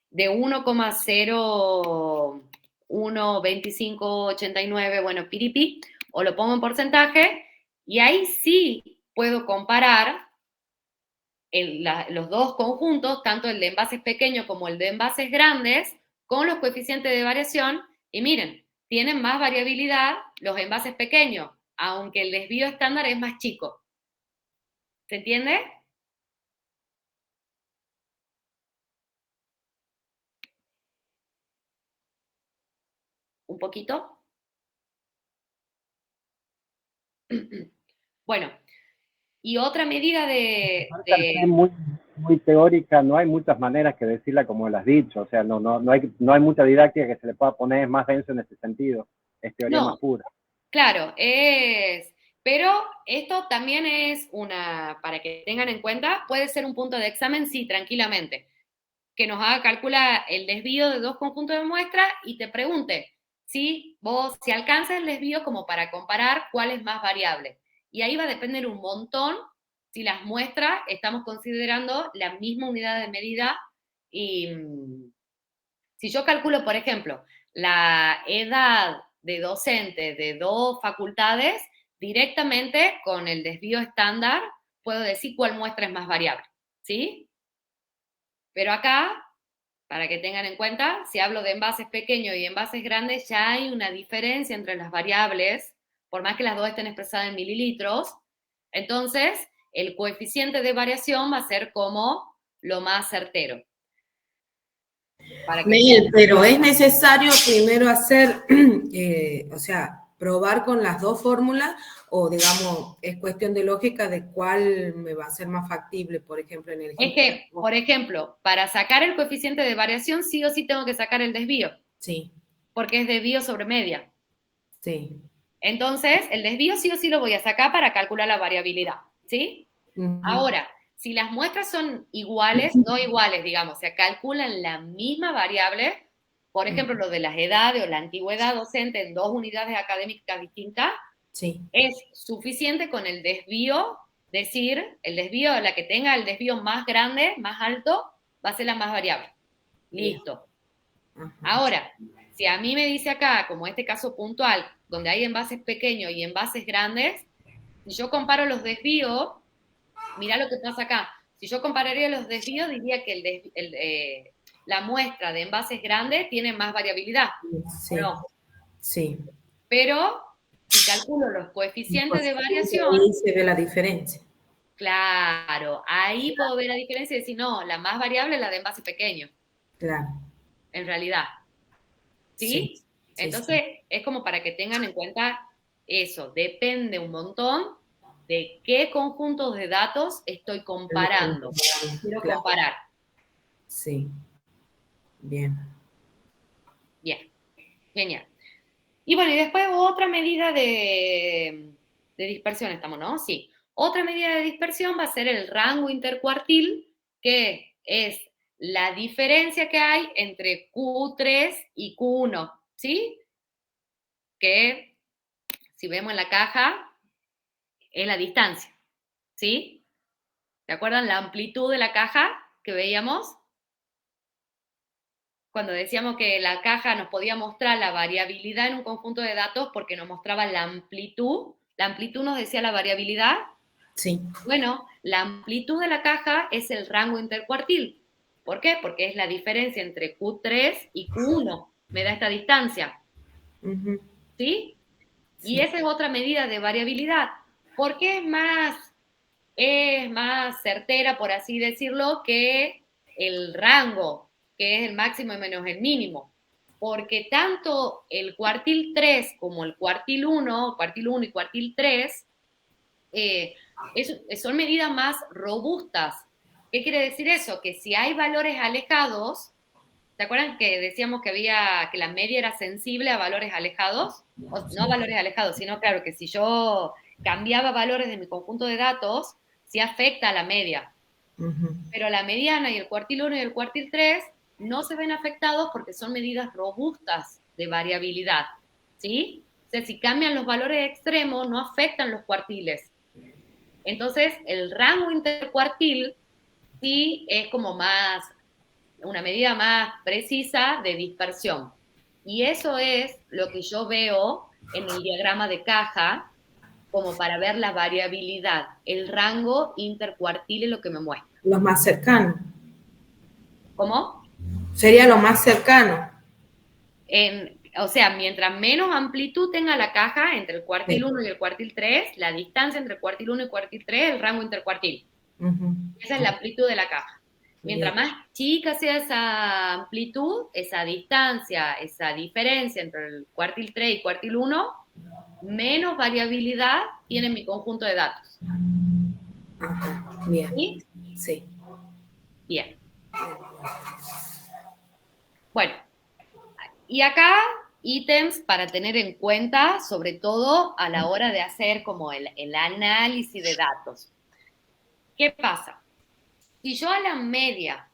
de 1,012589, bueno, piripi, o lo pongo en porcentaje, y ahí sí puedo comparar los 2 conjuntos, tanto el de envases pequeños como el de envases grandes, con los coeficientes de variación, y miren, tienen más variabilidad los envases pequeños, aunque el desvío estándar es más chico. ¿Se entiende? ¿Un poquito? Bueno, y otra medida Es muy, muy teórica, no hay muchas maneras que decirla como lo has dicho, o sea, no hay mucha didáctica que se le pueda poner más denso en ese sentido, es teoría más pura. Claro, pero esto también es para que tengan en cuenta, puede ser un punto de examen, sí, tranquilamente, que nos haga calcular el desvío de 2 conjuntos de muestras y te pregunte si alcanza el desvío como para comparar cuál es más variable. Y ahí va a depender un montón si las muestras estamos considerando la misma unidad de medida. Y si yo calculo, por ejemplo, la edad de docentes de 2 facultades, directamente con el desvío estándar puedo decir cuál muestra es más variable, ¿sí? Pero acá, para que tengan en cuenta, si hablo de envases pequeños y envases grandes, ya hay una diferencia entre las variables, por más que las dos estén expresadas en mililitros. Entonces, el coeficiente de variación va a ser como lo más certero. Mel, pero es necesario primero hacer, o sea, probar con las dos fórmulas, o digamos, es cuestión de lógica de cuál me va a ser más factible, por ejemplo, en el ejemplo. Es que, por ejemplo, para sacar el coeficiente de variación, sí o sí tengo que sacar el desvío. Sí. Porque es desvío sobre media. Sí. Entonces, el desvío sí o sí lo voy a sacar para calcular la variabilidad, ¿sí? Ahora, si las muestras son iguales, no iguales, digamos, se calculan la misma variable, por ejemplo, lo de las edades o la antigüedad docente en 2 unidades académicas distintas, sí, es suficiente con el desvío, decir, el desvío, la que tenga el desvío más grande, más alto, va a ser la más variable. Listo. Ahora, si a mí me dice acá, como este caso puntual, donde hay envases pequeños y envases grandes, si yo comparo los desvíos, mirá lo que pasa acá. Si yo compararía los desvíos, diría que la muestra de envases grandes tiene más variabilidad. Sí, ¿No? Sí. Pero si calculo los coeficientes de variación, ahí se ve la diferencia. claro, ahí puedo ver la diferencia y decir, no, la más variable es la de envase pequeño. Claro. En realidad. ¿Sí? Entonces, es como para que tengan en cuenta eso. Depende un montón de qué conjuntos de datos estoy comparando. Quiero comparar. Sí. Bien. Bien. Genial. Y bueno, y después otra medida de dispersión estamos, ¿no? Sí. Otra medida de dispersión va a ser el rango intercuartil, que es la diferencia que hay entre Q3 y Q1, ¿sí? Que, si vemos en la caja, es la distancia, ¿sí? ¿Se acuerdan la amplitud de la caja que veíamos? Cuando decíamos que la caja nos podía mostrar la variabilidad en un conjunto de datos porque nos mostraba la amplitud nos decía la variabilidad. Sí. Bueno, la amplitud de la caja es el rango intercuartil. ¿Por qué? Porque es la diferencia entre Q3 y Q1. Me da esta distancia. ¿Sí? Y esa es otra medida de variabilidad. ¿Por qué es más certera, por así decirlo, que el rango, que es el máximo y menos el mínimo? Porque tanto el cuartil 3 como el cuartil 1 y cuartil 3, son medidas más robustas. ¿Qué quiere decir eso? Que si hay valores alejados, ¿te acuerdan que decíamos que la media era sensible a valores alejados? No a valores alejados, sino claro que si yo cambiaba valores de mi conjunto de datos, sí afecta a la media. Pero la mediana y el cuartil 1 y el cuartil 3 no se ven afectados porque son medidas robustas de variabilidad, ¿sí? O sea, si cambian los valores extremos, no afectan los cuartiles. Entonces, el rango intercuartil sí es como una medida más precisa de dispersión. Y eso es lo que yo veo en el diagrama de caja, como para ver la variabilidad. El rango intercuartil es lo que me muestra. Los más cercanos. ¿Cómo? Sería lo más cercano. O sea, mientras menos amplitud tenga la caja entre el cuartil 1 y el cuartil 3, la distancia entre el cuartil 1 y el cuartil 3 es el rango intercuartil. Esa es la amplitud de la caja. Mientras más chica sea esa amplitud, esa distancia, esa diferencia entre el cuartil 3 y cuartil 1, menos variabilidad tiene mi conjunto de datos. Bien. ¿Sí? Sí. Bien. Bueno, y acá ítems para tener en cuenta, sobre todo a la hora de hacer como el análisis de datos. ¿Qué pasa? Si yo a la media,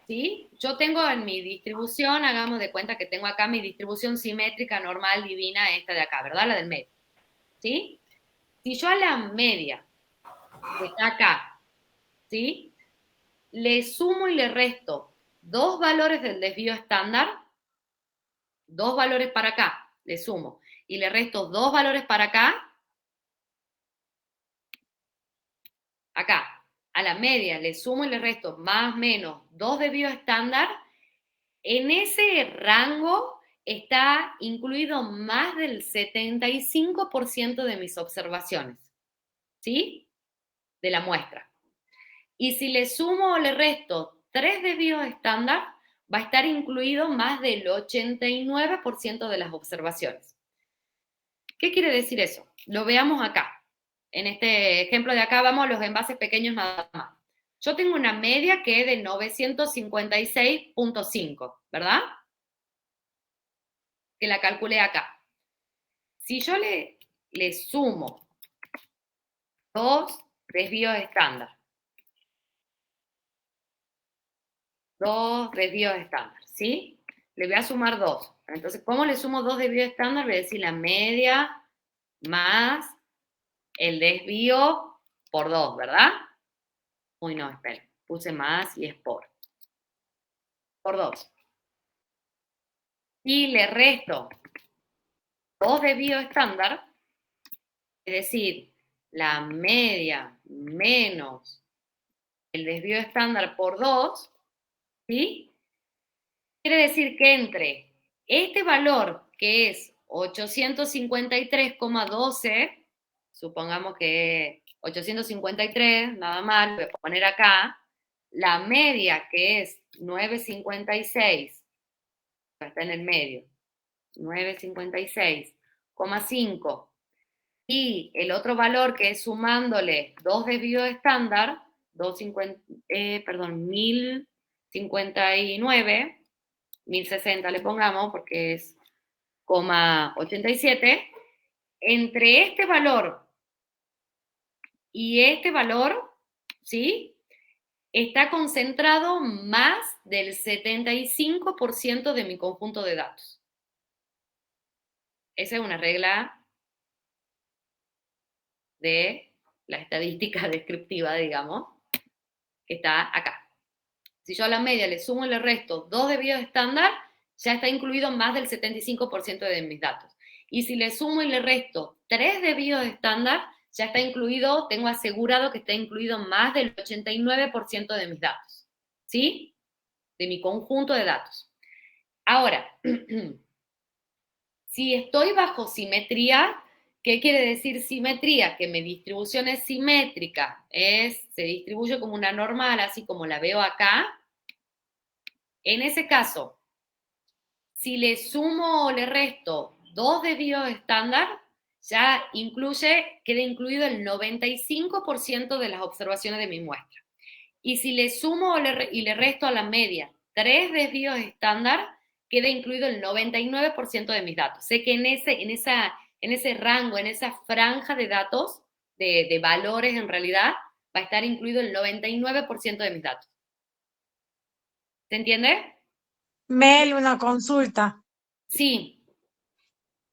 ¿sí? Yo tengo en mi distribución, hagamos de cuenta que tengo acá mi distribución simétrica normal divina, esta de acá, ¿verdad? La del medio, ¿sí? Si yo a la media, que está acá, ¿sí? Le sumo y le resto 2 valores del desvío estándar, 2 valores para acá, le sumo, y le resto 2 valores para acá, acá, a la media le sumo y le resto más o menos 2 desvíos estándar, en ese rango está incluido más del 75% de mis observaciones, ¿sí? De la muestra. Y si le sumo o le resto 3 desvíos estándar, va a estar incluido más del 89% de las observaciones. ¿Qué quiere decir eso? Lo veamos acá. En este ejemplo de acá vamos a los envases pequeños nada más. Yo tengo una media que es de 956.5, ¿verdad? Que la calculé acá. Si yo le sumo 2 desvíos estándar, 2 desvíos estándar, ¿sí? Le voy a sumar 2. Entonces, ¿cómo le sumo 2 desvíos estándar? Voy a decir la media más el desvío por 2, ¿verdad? Uy, no, espera. Puse más y es por 2. Y le resto 2 desvíos estándar, es decir, la media menos el desvío estándar por 2, ¿sí? Quiere decir que entre este valor, que es 853,12, supongamos que 853, nada más, lo voy a poner acá, la media, que es 956, está en el medio, 956,5, y el otro valor que es sumándole 2 desvíos estándar, 1059, 1060 le pongamos porque es 0,87, entre este valor y este valor, ¿sí? Está concentrado más del 75% de mi conjunto de datos. Esa es una regla de la estadística descriptiva, digamos, que está acá. Si yo a la media le sumo y le resto 2 desvíos estándar, ya está incluido más del 75% de mis datos. Y si le sumo y le resto 3 desvíos estándar, ya está incluido, tengo asegurado que está incluido más del 89% de mis datos, ¿sí? De mi conjunto de datos. Ahora, si estoy bajo simetría, ¿qué quiere decir simetría? Que mi distribución es simétrica, se distribuye como una normal, así como la veo acá. En ese caso, si le sumo o le resto 2 desvíos estándar, ya queda incluido el 95% de las observaciones de mi muestra. Y si le sumo y le resto a la media 3 desvíos estándar, queda incluido el 99% de mis datos. Sé que en ese rango, en esa franja de datos, de valores en realidad, va a estar incluido el 99% de mis datos. ¿Se entiende? Mel, una consulta. Sí.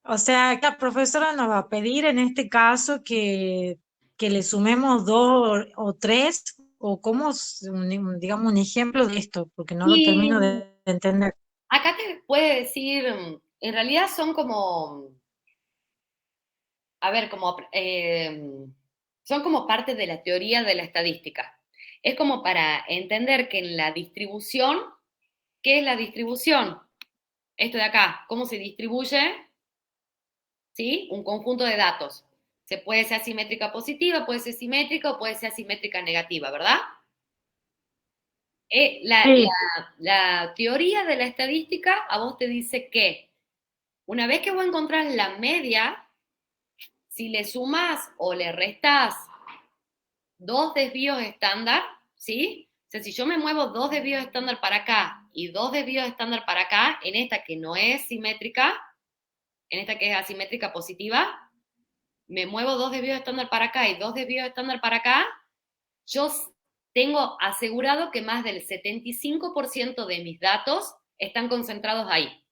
O sea, la profesora nos va a pedir en este caso que le sumemos 2 o 3, o cómo, digamos, un ejemplo de esto, porque no lo termino de entender. Acá te puede decir, en realidad son como, a ver, son como parte de la teoría de la estadística. Es como para entender que en la distribución, ¿qué es la distribución? Esto de acá, ¿cómo se distribuye? ¿Sí? Un conjunto de datos. Se puede ser asimétrica positiva, puede ser simétrica o puede ser asimétrica negativa, ¿verdad? Sí. La teoría de la estadística a vos te dice que una vez que vos encontrás la media, si le sumas o le restas 2 desvíos estándar, ¿sí? O sea, si yo me muevo 2 desvíos estándar para acá y 2 desvíos estándar para acá, en esta que no es simétrica, en esta que es asimétrica positiva, me muevo 2 desvíos estándar para acá y 2 desvíos estándar para acá, yo tengo asegurado que más del 75% de mis datos están concentrados ahí.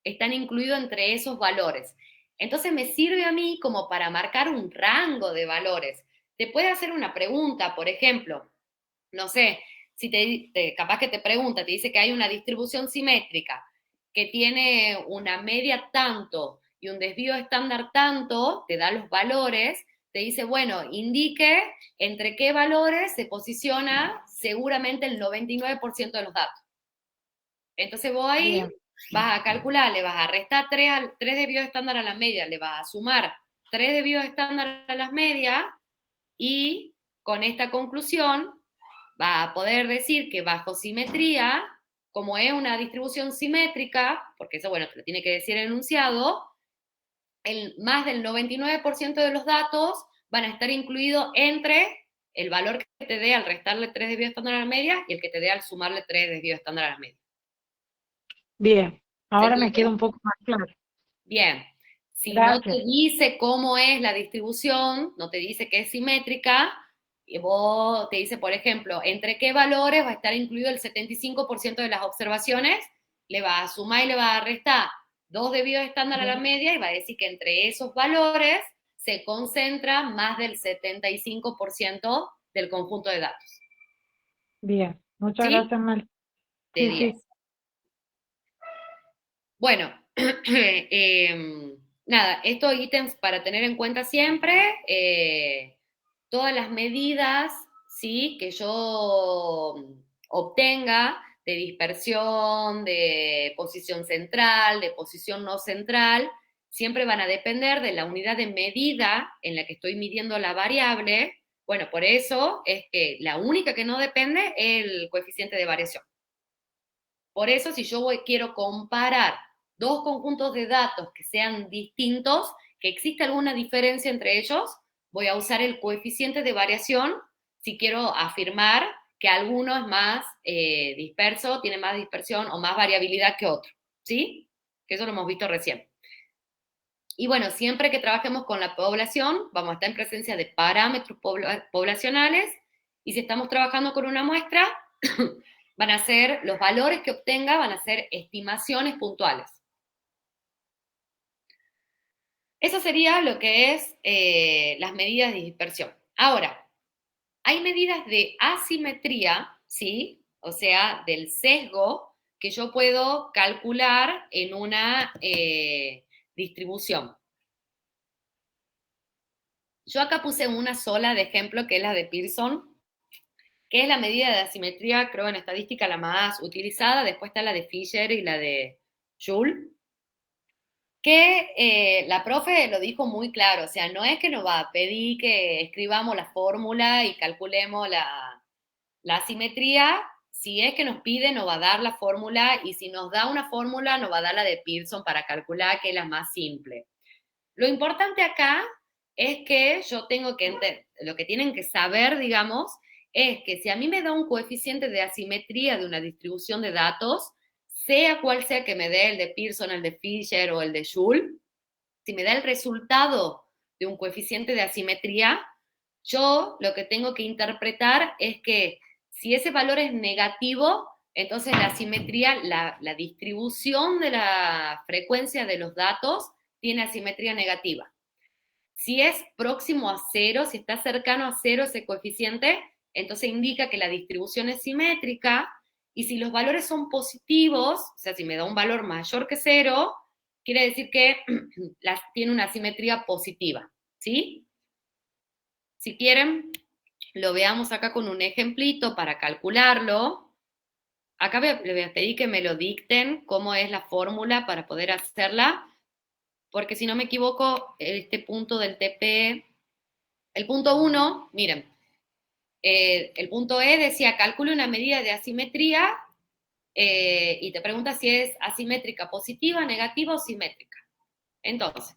Están incluidos entre esos valores. Entonces me sirve a mí como para marcar un rango de valores. Te puede hacer una pregunta, por ejemplo, no sé, si capaz que te pregunta, te dice que hay una distribución simétrica que tiene una media tanto y un desvío estándar tanto, te da los valores, te dice, bueno, indique entre qué valores se posiciona seguramente el 99% de los datos. Entonces vos ahí Bien. vas a calcular, le vas a restar 3 desvíos estándar a la media, le vas a sumar 3 desvíos estándar a las medias, y con esta conclusión va a poder decir que bajo simetría, como es una distribución simétrica, porque eso, bueno, te lo tiene que decir el enunciado, más del 99% de los datos van a estar incluidos entre el valor que te dé al restarle 3 desvíos estándar a la media y el que te dé al sumarle 3 desvíos estándar a la media. Bien, ahora me Entonces, queda un poco más claro. bien, si no te Gracias. dice cómo es la distribución, no te dice que es simétrica, y vos te dice, por ejemplo, entre qué valores va a estar incluido el 75% de las observaciones, le va a sumar y le va a restar 2 desvíos estándar a la media y va a decir que entre esos valores se concentra más del 75% del conjunto de datos. Bien, muchas ¿Sí? gracias, Mel. De Sí, 10. sí. Bueno, nada, estos ítems para tener en cuenta siempre, todas las medidas, ¿sí?, que yo obtenga de dispersión, de posición central, de posición no central, siempre van a depender de la unidad de medida en la que estoy midiendo la variable. Bueno, por eso es que la única que no depende es el coeficiente de variación. Por eso, si yo quiero comparar dos conjuntos de datos que sean distintos, que existe alguna diferencia entre ellos, voy a usar el coeficiente de variación si quiero afirmar que alguno es más disperso, tiene más dispersión o más variabilidad que otro, ¿sí? Que eso lo hemos visto recién. Y bueno, siempre que trabajemos con la población, vamos a estar en presencia de parámetros poblacionales, y si estamos trabajando con una muestra, van a ser, los valores que obtenga van a ser estimaciones puntuales. Eso sería lo que es las medidas de dispersión. Ahora, hay medidas de asimetría, ¿sí? O sea, del sesgo que yo puedo calcular en una distribución. Yo acá puse una sola de ejemplo, que es la de Pearson, que es la medida de asimetría, creo, en estadística la más utilizada. Después está la de Fisher y la de Joule, que la profe lo dijo muy claro, o sea, no es que nos va a pedir que escribamos la fórmula y calculemos la asimetría. Si es que nos pide, nos va a dar la fórmula, y si nos da una fórmula, nos va a dar la de Pearson para calcular, que es la más simple. Lo importante acá es que yo tengo que entender, lo que tienen que saber, digamos, es que si a mí me da un coeficiente de asimetría de una distribución de datos, sea cual sea que me dé el de Pearson, el de Fisher o el de Joule, si me da el resultado de un coeficiente de asimetría, yo lo que tengo que interpretar es que si ese valor es negativo, entonces la asimetría, la distribución de la frecuencia de los datos tiene asimetría negativa. Si es próximo a 0, si está cercano a 0 ese coeficiente, entonces indica que la distribución es simétrica. Y si los valores son positivos, o sea, si me da un valor mayor que 0, quiere decir que tiene una simetría positiva, ¿sí? Si quieren, lo veamos acá con un ejemplito para calcularlo. Acá le voy a pedir que me lo dicten cómo es la fórmula para poder hacerla, porque si no me equivoco, este punto del TP, el punto 1, miren, el punto E decía, calcule una medida de asimetría, y te pregunta si es asimétrica positiva, negativa o simétrica. Entonces,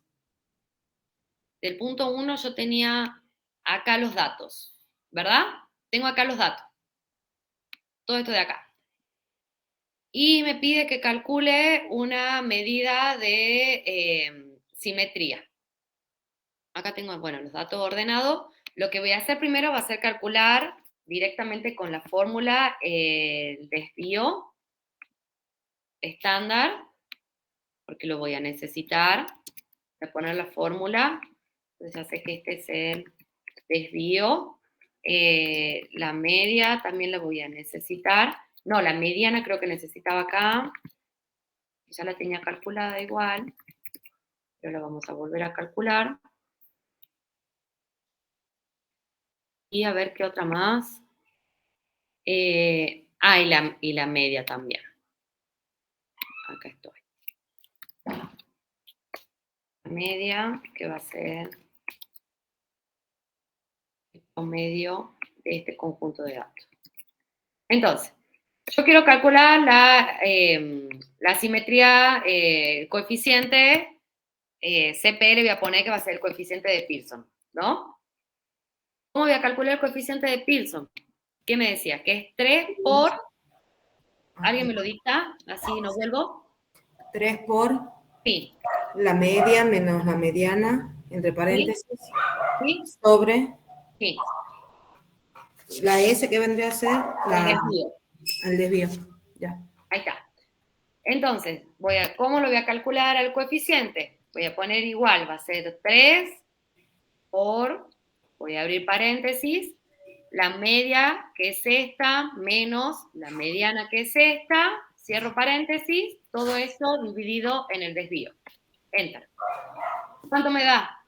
del punto 1 yo tenía acá los datos, ¿verdad? Tengo acá los datos. Todo esto de acá. Y me pide que calcule una medida de simetría. Acá tengo, bueno, los datos ordenados. Lo que voy a hacer primero va a ser calcular directamente con la fórmula el desvío estándar, porque lo voy a necesitar. Voy a poner la fórmula. Entonces ya sé que este es el desvío. La media también la voy a necesitar. No, la mediana creo que necesitaba acá. Ya la tenía calculada igual, pero la vamos a volver a calcular. Y a ver qué otra más. Y la media también. Acá estoy. La media, que va a ser el promedio de este conjunto de datos. Entonces, yo quiero calcular la simetría, el coeficiente CPR, voy a poner que va a ser el coeficiente de Pearson, ¿no? ¿Cómo voy a calcular el coeficiente de Pearson? ¿Qué me decía? Que es 3 por... ¿Alguien me lo dicta? Así no vuelvo. 3 por Sí. la media menos la mediana, entre paréntesis, ¿Sí? sobre Sí. la S, que vendría a ser el desvío. Ya. Ahí está. Entonces, ¿cómo lo voy a calcular al coeficiente? Voy a poner igual, va a ser 3 por, voy a abrir paréntesis, la media, que es esta, menos la mediana, que es esta, cierro paréntesis, todo esto dividido en el desvío. Enter. ¿Cuánto me da?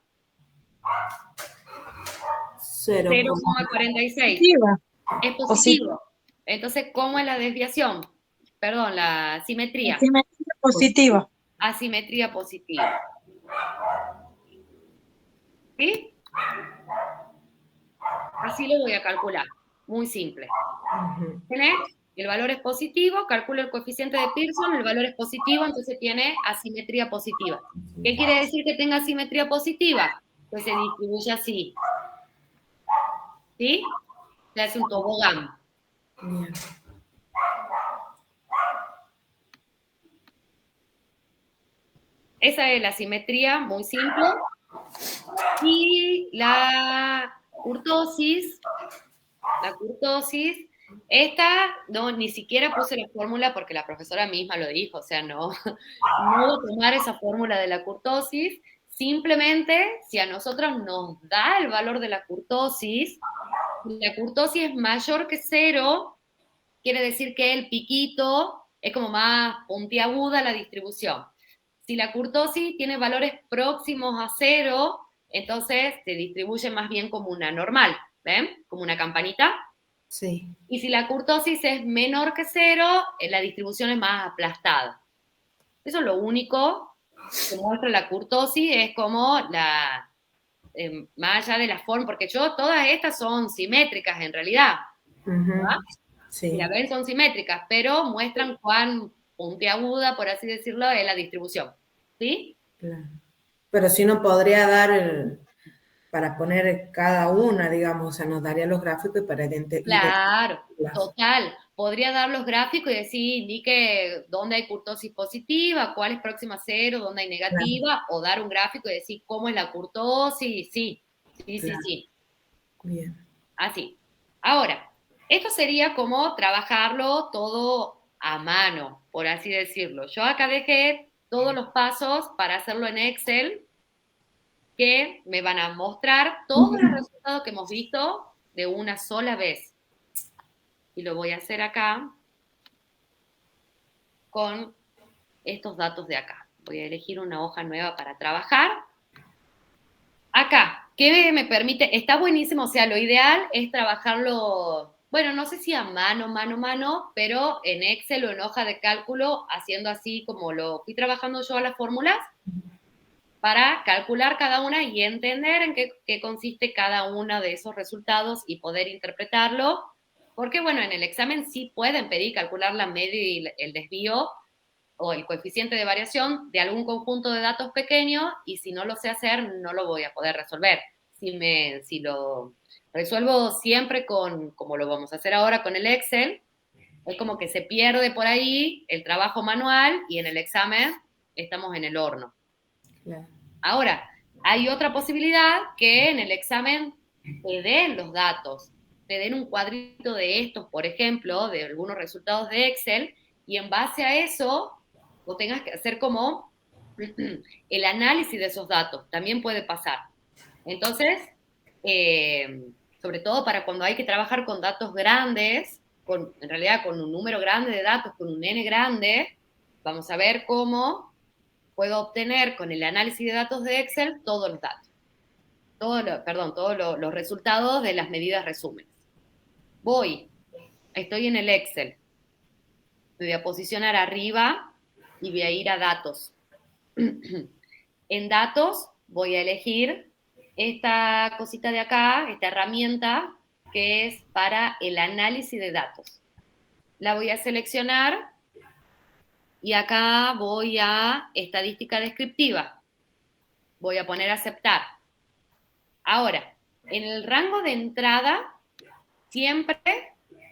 0,46. Es positivo. Entonces, ¿cómo es la desviación? Perdón, la simetría. Asimetría positiva. Asimetría positiva. ¿Sí? Así lo voy a calcular. Muy simple. ¿Tenés? El valor es positivo, calculo el coeficiente de Pearson, el valor es positivo, entonces tiene asimetría positiva. ¿Qué quiere decir que tenga asimetría positiva? Que se distribuye así. ¿Sí? Se hace un tobogán. Bien. Esa es la simetría, muy simple. Y la kurtosis, esta no, ni siquiera puse la fórmula porque la profesora misma lo dijo, o sea, no voy a tomar esa fórmula de la kurtosis, simplemente si a nosotros nos da el valor de la kurtosis es mayor que 0, quiere decir que el piquito es como más puntiaguda la distribución. Si la kurtosis tiene valores próximos a 0, entonces se distribuye más bien como una normal, ¿ven? Como una campanita. Sí. Y si la kurtosis es menor que 0, la distribución es más aplastada. Eso es lo único que muestra la kurtosis, es como más allá de la forma, porque todas estas son simétricas en realidad. ¿verdad? Sí. Si la ven, son simétricas, pero muestran cuán puntiaguda, por así decirlo, es la distribución. ¿Sí? Claro. Pero si no podría dar para poner cada una, digamos, o sea, nos daría los gráficos y para Claro, total. Podría dar los gráficos y decir, indique dónde hay kurtosis positiva, cuál es próxima a 0, dónde hay negativa, claro. O dar un gráfico y decir cómo es la kurtosis. Sí. Bien. Así. Ahora, esto sería como trabajarlo todo a mano, por así decirlo. Yo acá dejé todos los pasos para hacerlo en Excel, que me van a mostrar todos los resultados que hemos visto de una sola vez. Y lo voy a hacer acá con estos datos de acá. Voy a elegir una hoja nueva para trabajar. Acá, ¿qué me permite? Está buenísimo, o sea, lo ideal es trabajarlo, bueno, no sé si a mano, pero en Excel o en hoja de cálculo, haciendo así como lo fui trabajando yo a las fórmulas, para calcular cada una y entender en qué consiste cada uno de esos resultados y poder interpretarlo, porque bueno, en el examen sí pueden pedir calcular la media y el desvío o el coeficiente de variación de algún conjunto de datos pequeños, y si no lo sé hacer, no lo voy a poder resolver. Si lo resuelvo siempre como lo vamos a hacer ahora con el Excel, es como que se pierde por ahí el trabajo manual y en el examen estamos en el horno. Claro. Ahora, hay otra posibilidad que en el examen te den los datos, te den un cuadrito de estos, por ejemplo, de algunos resultados de Excel, y en base a eso vos tengas que hacer como el análisis de esos datos, también puede pasar. Entonces, sobre todo para cuando hay que trabajar con datos grandes, en realidad con un número grande de datos, con un N grande, vamos a ver cómo puedo obtener con el análisis de datos de Excel todos los datos. todos los resultados de las medidas resúmenes. Estoy en el Excel. Me voy a posicionar arriba y voy a ir a datos. En datos voy a elegir esta cosita de acá, esta herramienta que es para el análisis de datos. La voy a seleccionar y acá voy a estadística descriptiva. Voy a poner aceptar. Ahora, en el rango de entrada, siempre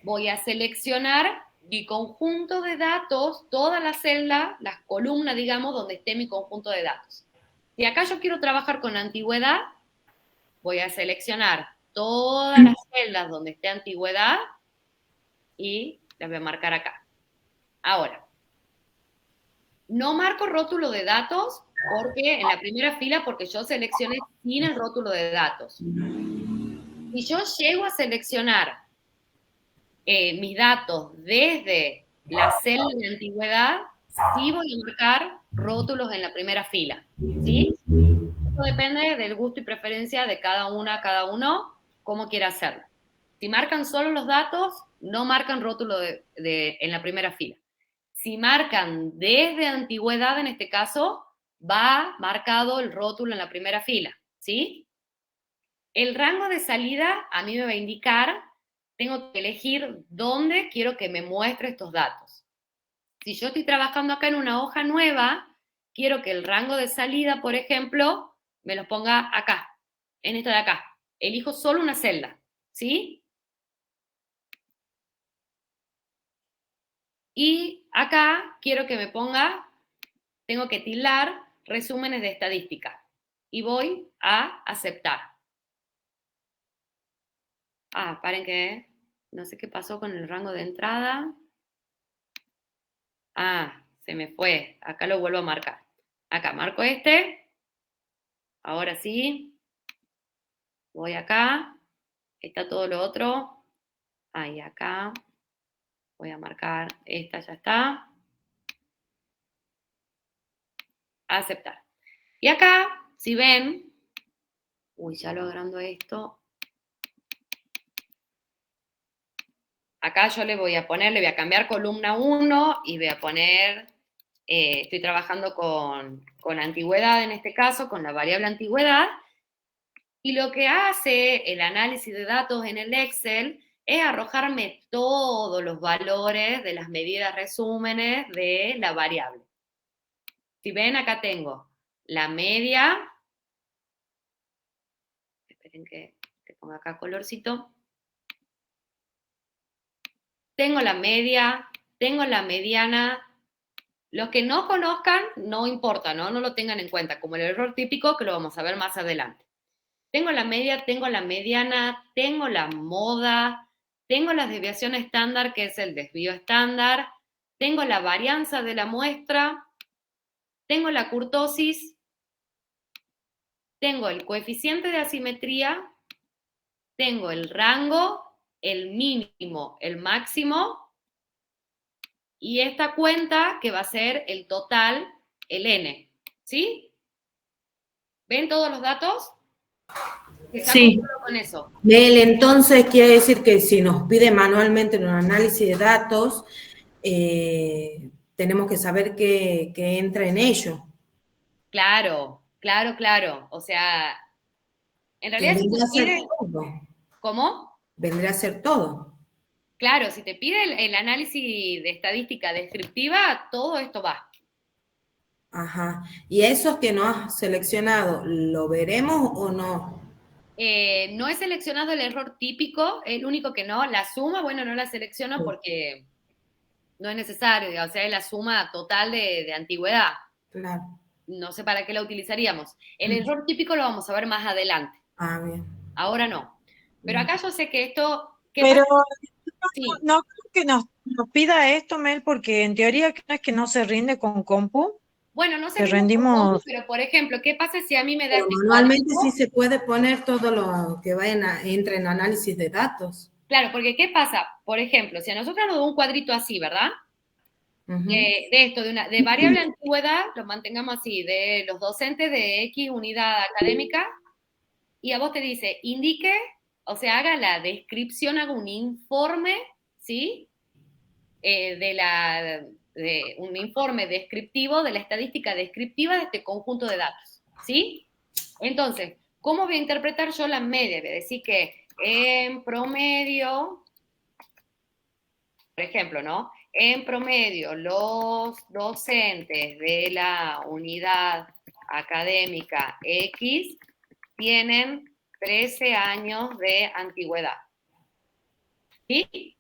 voy a seleccionar mi conjunto de datos, toda la celda, las columnas, digamos, donde esté mi conjunto de datos. Si acá yo quiero trabajar con antigüedad, voy a seleccionar todas las celdas donde esté antigüedad y las voy a marcar acá. Ahora, no marco rótulo de datos porque en la primera fila, porque yo seleccioné sin el rótulo de datos. Si yo llego a seleccionar mis datos desde la celda de antigüedad, sí voy a marcar rótulos en la primera fila, ¿sí? Eso depende del gusto y preferencia de cada uno, cómo quiera hacerlo. Si marcan solo los datos, no marcan rótulo en la primera fila. Si marcan desde antigüedad, en este caso, va marcado el rótulo en la primera fila, ¿sí? El rango de salida a mí me va a indicar, tengo que elegir dónde quiero que me muestre estos datos. Si yo estoy trabajando acá en una hoja nueva, quiero que el rango de salida, por ejemplo, me lo ponga acá, en esta de acá. Elijo solo una celda, ¿sí? Y acá quiero que me ponga, tengo que tildar resúmenes de estadística. Y voy a aceptar. Paren que no sé qué pasó con el rango de entrada. Se me fue. Acá lo vuelvo a marcar. Acá marco este. Ahora sí. Voy acá. Está todo lo otro. Y acá. Voy a marcar. Esta ya está. Aceptar. Y acá, si ven. Ya lo agrando esto. Acá yo le voy a cambiar columna 1 y voy a poner, estoy trabajando con antigüedad en este caso, con la variable antigüedad, y lo que hace el análisis de datos en el Excel es arrojarme todos los valores de las medidas resúmenes de la variable. Si ven, acá tengo la media, esperen que te ponga acá colorcito. Tengo la media, tengo la mediana. Los que no conozcan, no importa, ¿no? No lo tengan en cuenta, como el error típico que lo vamos a ver más adelante. Tengo la media, tengo la mediana, tengo la moda, tengo la desviación estándar, que es el desvío estándar, tengo la varianza de la muestra, tengo la kurtosis, tengo el coeficiente de asimetría, tengo el rango, el mínimo, el máximo, y esta cuenta que va a ser el total, el n, ¿sí? ¿Ven todos los datos? Sí. Con eso. Mel, entonces quiere decir que si nos pide manualmente un análisis de datos, tenemos que saber qué entra en ello. Claro. O sea, en realidad si te pide... ¿Cómo? Vendría a ser todo. Claro, si te pide el análisis de estadística descriptiva, todo esto va. Ajá. ¿Y esos que no has seleccionado, lo veremos o no? No he seleccionado el error típico, el único que no, la suma, bueno, no la selecciono porque no es necesario, o sea, es la suma total de antigüedad. Claro. No sé para qué la utilizaríamos. El error típico lo vamos a ver más adelante. Bien. Ahora no. Pero acá yo sé que esto... Pero sí. no creo que nos pida esto, Mel, porque en teoría no es que no se rinde con compu. Bueno, no sé que rendimos, pero por ejemplo, ¿qué pasa si a mí me da manualmente sí se puede poner todo lo que entre en análisis de datos. Claro, porque ¿qué pasa? Por ejemplo, si a nosotros nos da un cuadrito así, ¿verdad? De esto, de variable antigüedad, lo mantengamos así, de los docentes de X unidad académica, y a vos te dice, indique, o sea, haga la descripción, haga un informe, ¿sí? Un informe descriptivo de la estadística descriptiva de este conjunto de datos, ¿sí? Entonces, ¿cómo voy a interpretar yo la media? Voy a decir que en promedio, por ejemplo, ¿no? En promedio, los docentes de la unidad académica X tienen 13 años de antigüedad. ¿Sí?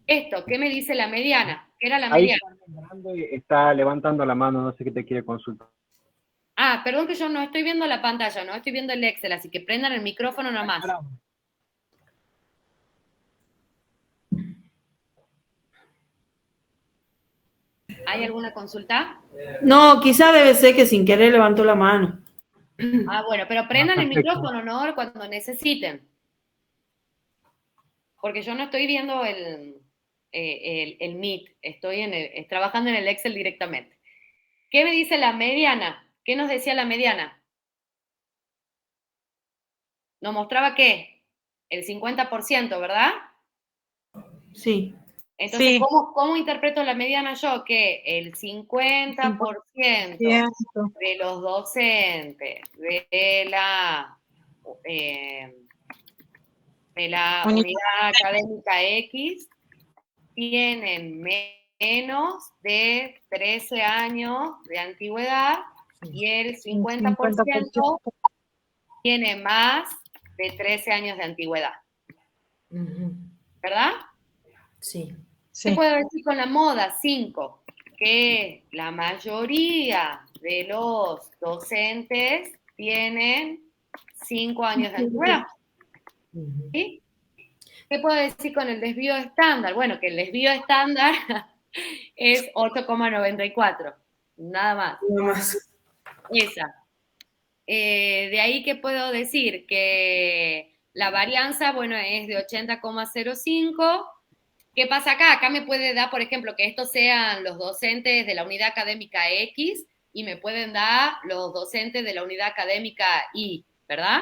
Esto, ¿qué me dice la mediana? ¿Qué era la mediana? Ahí está levantando la mano, no sé qué te quiere consultar. Ah, perdón que yo no estoy viendo la pantalla, no estoy viendo el Excel, así que prendan el micrófono nomás. ¿Hay alguna consulta? No, quizá debe ser que sin querer levantó la mano. Ah, bueno, pero prendan el micrófono, ¿no? Cuando necesiten. Porque yo no estoy viendo el Meet, estoy trabajando en el Excel directamente. ¿Qué me dice la mediana? ¿Qué nos decía la mediana? ¿Nos mostraba qué? El 50%, ¿verdad? Sí. Entonces, Sí. ¿cómo interpreto la mediana yo? Que el 50% de los docentes de la unidad académica X tienen menos de 13 años de antigüedad y el 50% tiene más de 13 años de antigüedad. ¿Verdad? Sí. ¿Qué puedo decir con la moda? 5, que la mayoría de los docentes tienen 5 años de antigüedad. ¿Sí? ¿Qué puedo decir con el desvío estándar? Bueno, que el desvío estándar es 8,94. Nada más. Nada más. Esa. De ahí, ¿qué puedo decir? Que la varianza, bueno, es de 80,05. ¿Qué pasa acá? Acá me puede dar, por ejemplo, que estos sean los docentes de la unidad académica X y me pueden dar los docentes de la unidad académica Y, ¿verdad?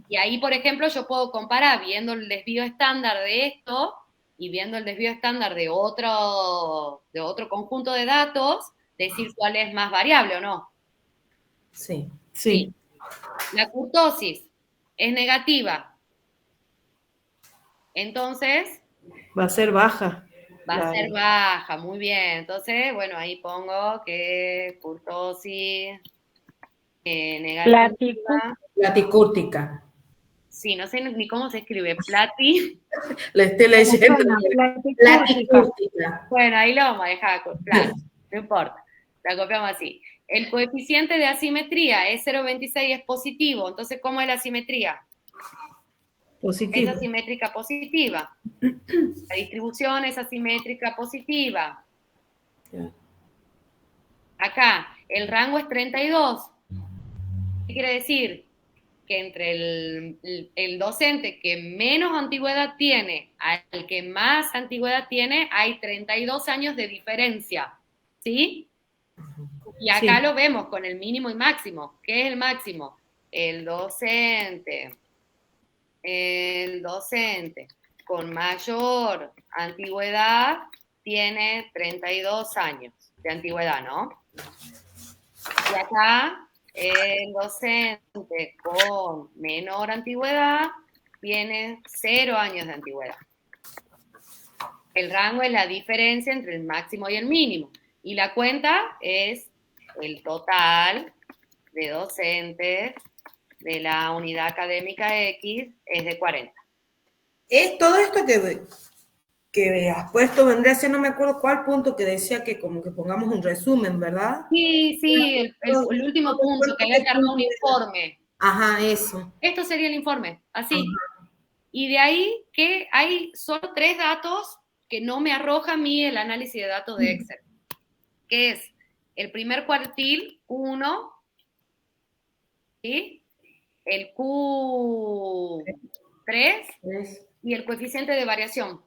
Y ahí, por ejemplo, yo puedo comparar viendo el desvío estándar de esto y viendo el desvío estándar de otro conjunto de datos, decir cuál es más variable o no. Sí. Sí. La kurtosis es negativa. Entonces, va a ser baja. Va a ser baja, muy bien. Entonces, bueno, ahí pongo que kurtosis negativa. Platicúrtica. Sí, no sé ni cómo se escribe. Plati. La estoy leyendo. Platicúrtica. Bueno, ahí lo vamos a dejar. Plati, no importa. La copiamos así. El coeficiente de asimetría es 0,26, es positivo. Entonces, ¿cómo es la asimetría? Positiva. Es asimétrica positiva. La distribución es asimétrica positiva. Acá, el rango es 32. ¿Qué quiere decir? Que entre el docente que menos antigüedad tiene al que más antigüedad tiene, hay 32 años de diferencia. ¿Sí? Y acá lo vemos con el mínimo y máximo. ¿Qué es el máximo? El docente con mayor antigüedad tiene 32 años de antigüedad, ¿no? Y acá el docente con menor antigüedad tiene 0 años de antigüedad. El rango es la diferencia entre el máximo y el mínimo. Y la cuenta es el total de docentes de la unidad académica X es de 40. Es todo esto que has puesto, vendría a ser, no me acuerdo cuál punto que decía que como que pongamos un resumen, ¿verdad? Sí, el último punto, que había que armar un informe. Ajá, eso. Esto sería el informe, así. Ajá. Y de ahí que hay solo 3 datos que no me arroja a mí el análisis de datos de Excel, que es el primer cuartil, Q1, ¿sí? El Q3 y el coeficiente de variación.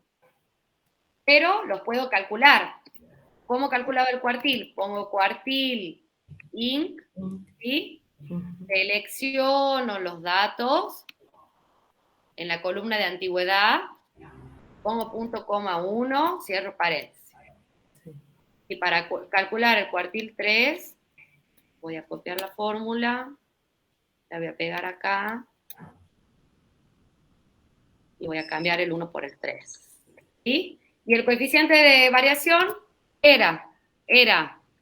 Pero los puedo calcular. ¿Cómo calculaba el cuartil? Pongo cuartil inc, ¿sí? selecciono los datos en la columna de antigüedad, pongo punto, coma, 1, cierro paréntesis. Y para calcular el cuartil 3, voy a copiar la fórmula, la voy a pegar acá, y voy a cambiar el 1 por el 3. ¿Sí? Y el coeficiente de variación era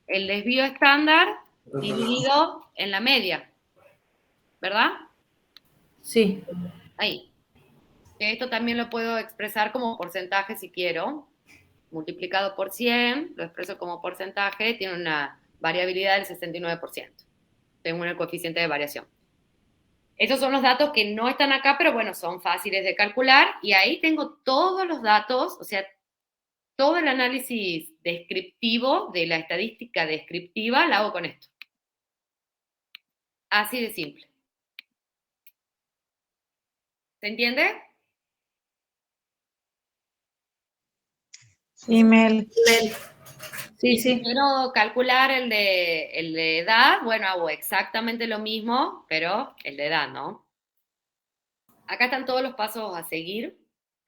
el desvío estándar dividido en la media, ¿verdad? Sí. Ahí. Esto también lo puedo expresar como porcentaje si quiero. Multiplicado por 100, lo expreso como porcentaje, tiene una variabilidad del 69%, según el coeficiente de variación. Esos son los datos que no están acá, pero bueno, son fáciles de calcular, y ahí tengo todos los datos, o sea, todo el análisis descriptivo de la estadística descriptiva la hago con esto. Así de simple. ¿Se entiende? Sí, Mel. Sí, Si sí. quiero calcular el de edad, bueno, hago exactamente lo mismo, pero el de edad, ¿no? Acá están todos los pasos a seguir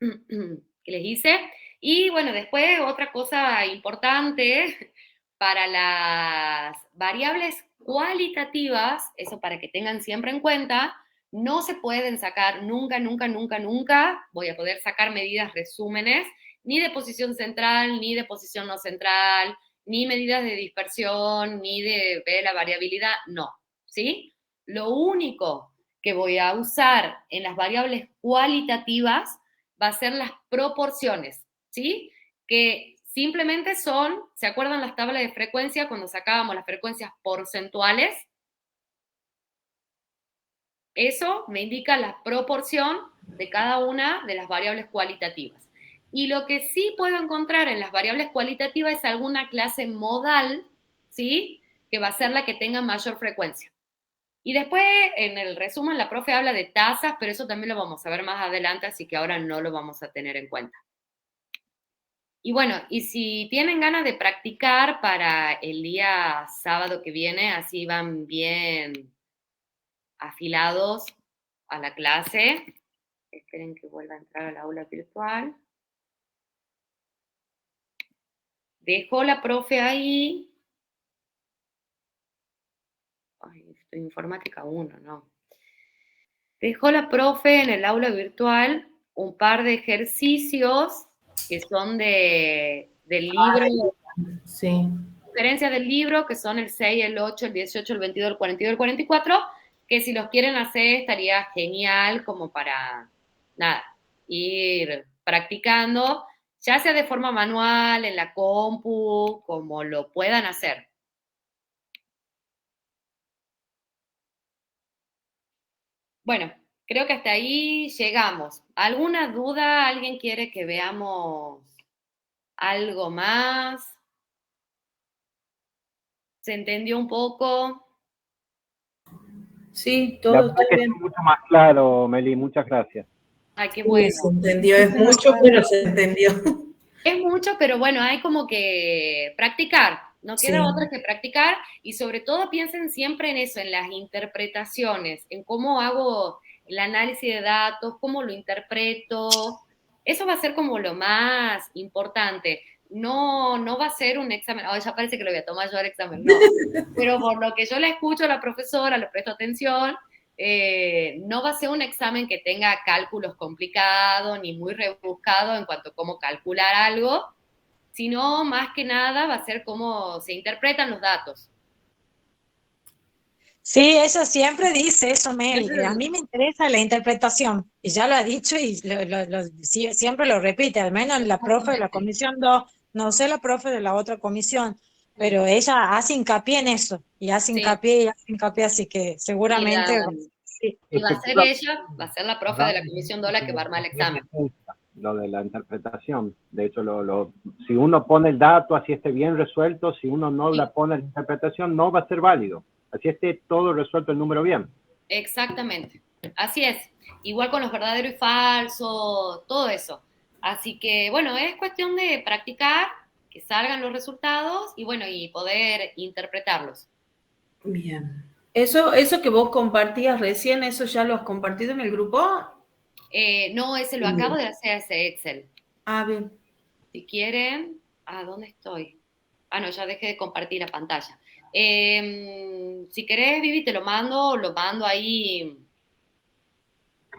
que les hice. Y bueno, después otra cosa importante para las variables cualitativas, eso para que tengan siempre en cuenta, no se pueden sacar nunca, voy a poder sacar medidas resúmenes, ni de posición central, ni de posición no central, ni medidas de dispersión, ni de la variabilidad, no, ¿sí? Lo único que voy a usar en las variables cualitativas va a ser las proporciones, ¿sí? Que simplemente son, ¿se acuerdan las tablas de frecuencia cuando sacábamos las frecuencias porcentuales? Eso me indica la proporción de cada una de las variables cualitativas. Y lo que sí puedo encontrar en las variables cualitativas es alguna clase modal, ¿sí? Que va a ser la que tenga mayor frecuencia. Y después, en el resumen, la profe habla de tasas, pero eso también lo vamos a ver más adelante, así que ahora no lo vamos a tener en cuenta. Y bueno, y si tienen ganas de practicar para el día sábado que viene, así van bien afilados a la clase. Esperen que vuelva a entrar al aula virtual. Dejó la profe ahí. Ay, estoy informática 1, ¿no? Dejó la profe en el aula virtual un par de ejercicios que son del libro. Sí. Sugerencias del libro, que son el 6, el 8, el 18, el 22, el 42, el 44, que si los quieren hacer estaría genial como para, nada, ir practicando, ya sea de forma manual, en la compu, como lo puedan hacer. Bueno, creo que hasta ahí llegamos. ¿Alguna duda? ¿Alguien quiere que veamos algo más? ¿Se entendió un poco? Sí, La todo verdad está que bien. está mucho más claro, Meli, muchas gracias. Ay, qué Sí, bueno. se entendió, es mucho, pero se entendió. Es mucho, pero bueno, hay como que practicar. No queda Sí. otra que practicar y sobre todo piensen siempre en eso, en las interpretaciones, en cómo hago el análisis de datos, cómo lo interpreto. Eso va a ser como lo más importante. No va a ser un examen. Oh, ya parece que lo voy a tomar yo el examen. No. Pero por lo que yo le escucho a la profesora, le presto atención, no va a ser un examen que tenga cálculos complicados ni muy rebuscados en cuanto a cómo calcular algo, sino más que nada va a ser cómo se interpretan los datos. Sí, ella siempre dice eso, Mel. A mí me interesa la interpretación, y ya lo ha dicho y siempre lo repite, al menos la profe de la comisión 2, no sé la profe de la otra comisión, pero ella hace hincapié en eso, y hace Sí. hincapié, y hace hincapié, así que seguramente sí. Y va a ser ella, va a ser la profe de la comisión 2 la que va a armar el examen. Lo de la interpretación. De hecho, si uno pone el dato, así esté bien resuelto, si uno no la pone la interpretación, no va a ser válido. Así esté todo resuelto el número bien. Exactamente. Así es. Igual con los verdaderos y falsos, todo eso. Así que, bueno, es cuestión de practicar, que salgan los resultados y, bueno, y poder interpretarlos. Bien. Eso que vos compartías recién, ¿eso ya lo has compartido en el grupo? No, ese lo acabo de hacer, ese Excel. Ah, bien. Si quieren, ¿dónde estoy? No, ya dejé de compartir la pantalla. Si querés, Vivi, te lo mando ahí,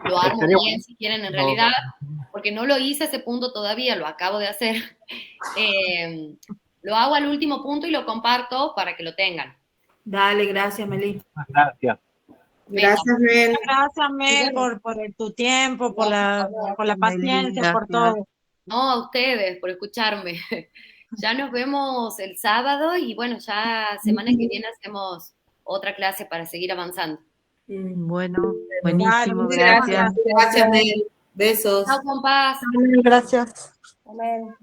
lo armo bien si quieren en realidad, porque no lo hice a ese punto todavía, lo acabo de hacer. Lo hago al último punto y lo comparto para que lo tengan. Dale, gracias, Meli. Gracias. Gracias, Mel. Gracias, Mel, por tu tiempo, por la paciencia, por todo. No, a ustedes por escucharme. Ya nos vemos el sábado y bueno, ya semana que viene hacemos otra clase para seguir avanzando. Bueno, buenísimo, Gracias. Gracias, Mel. Besos. Chao, compás. Gracias. Amén.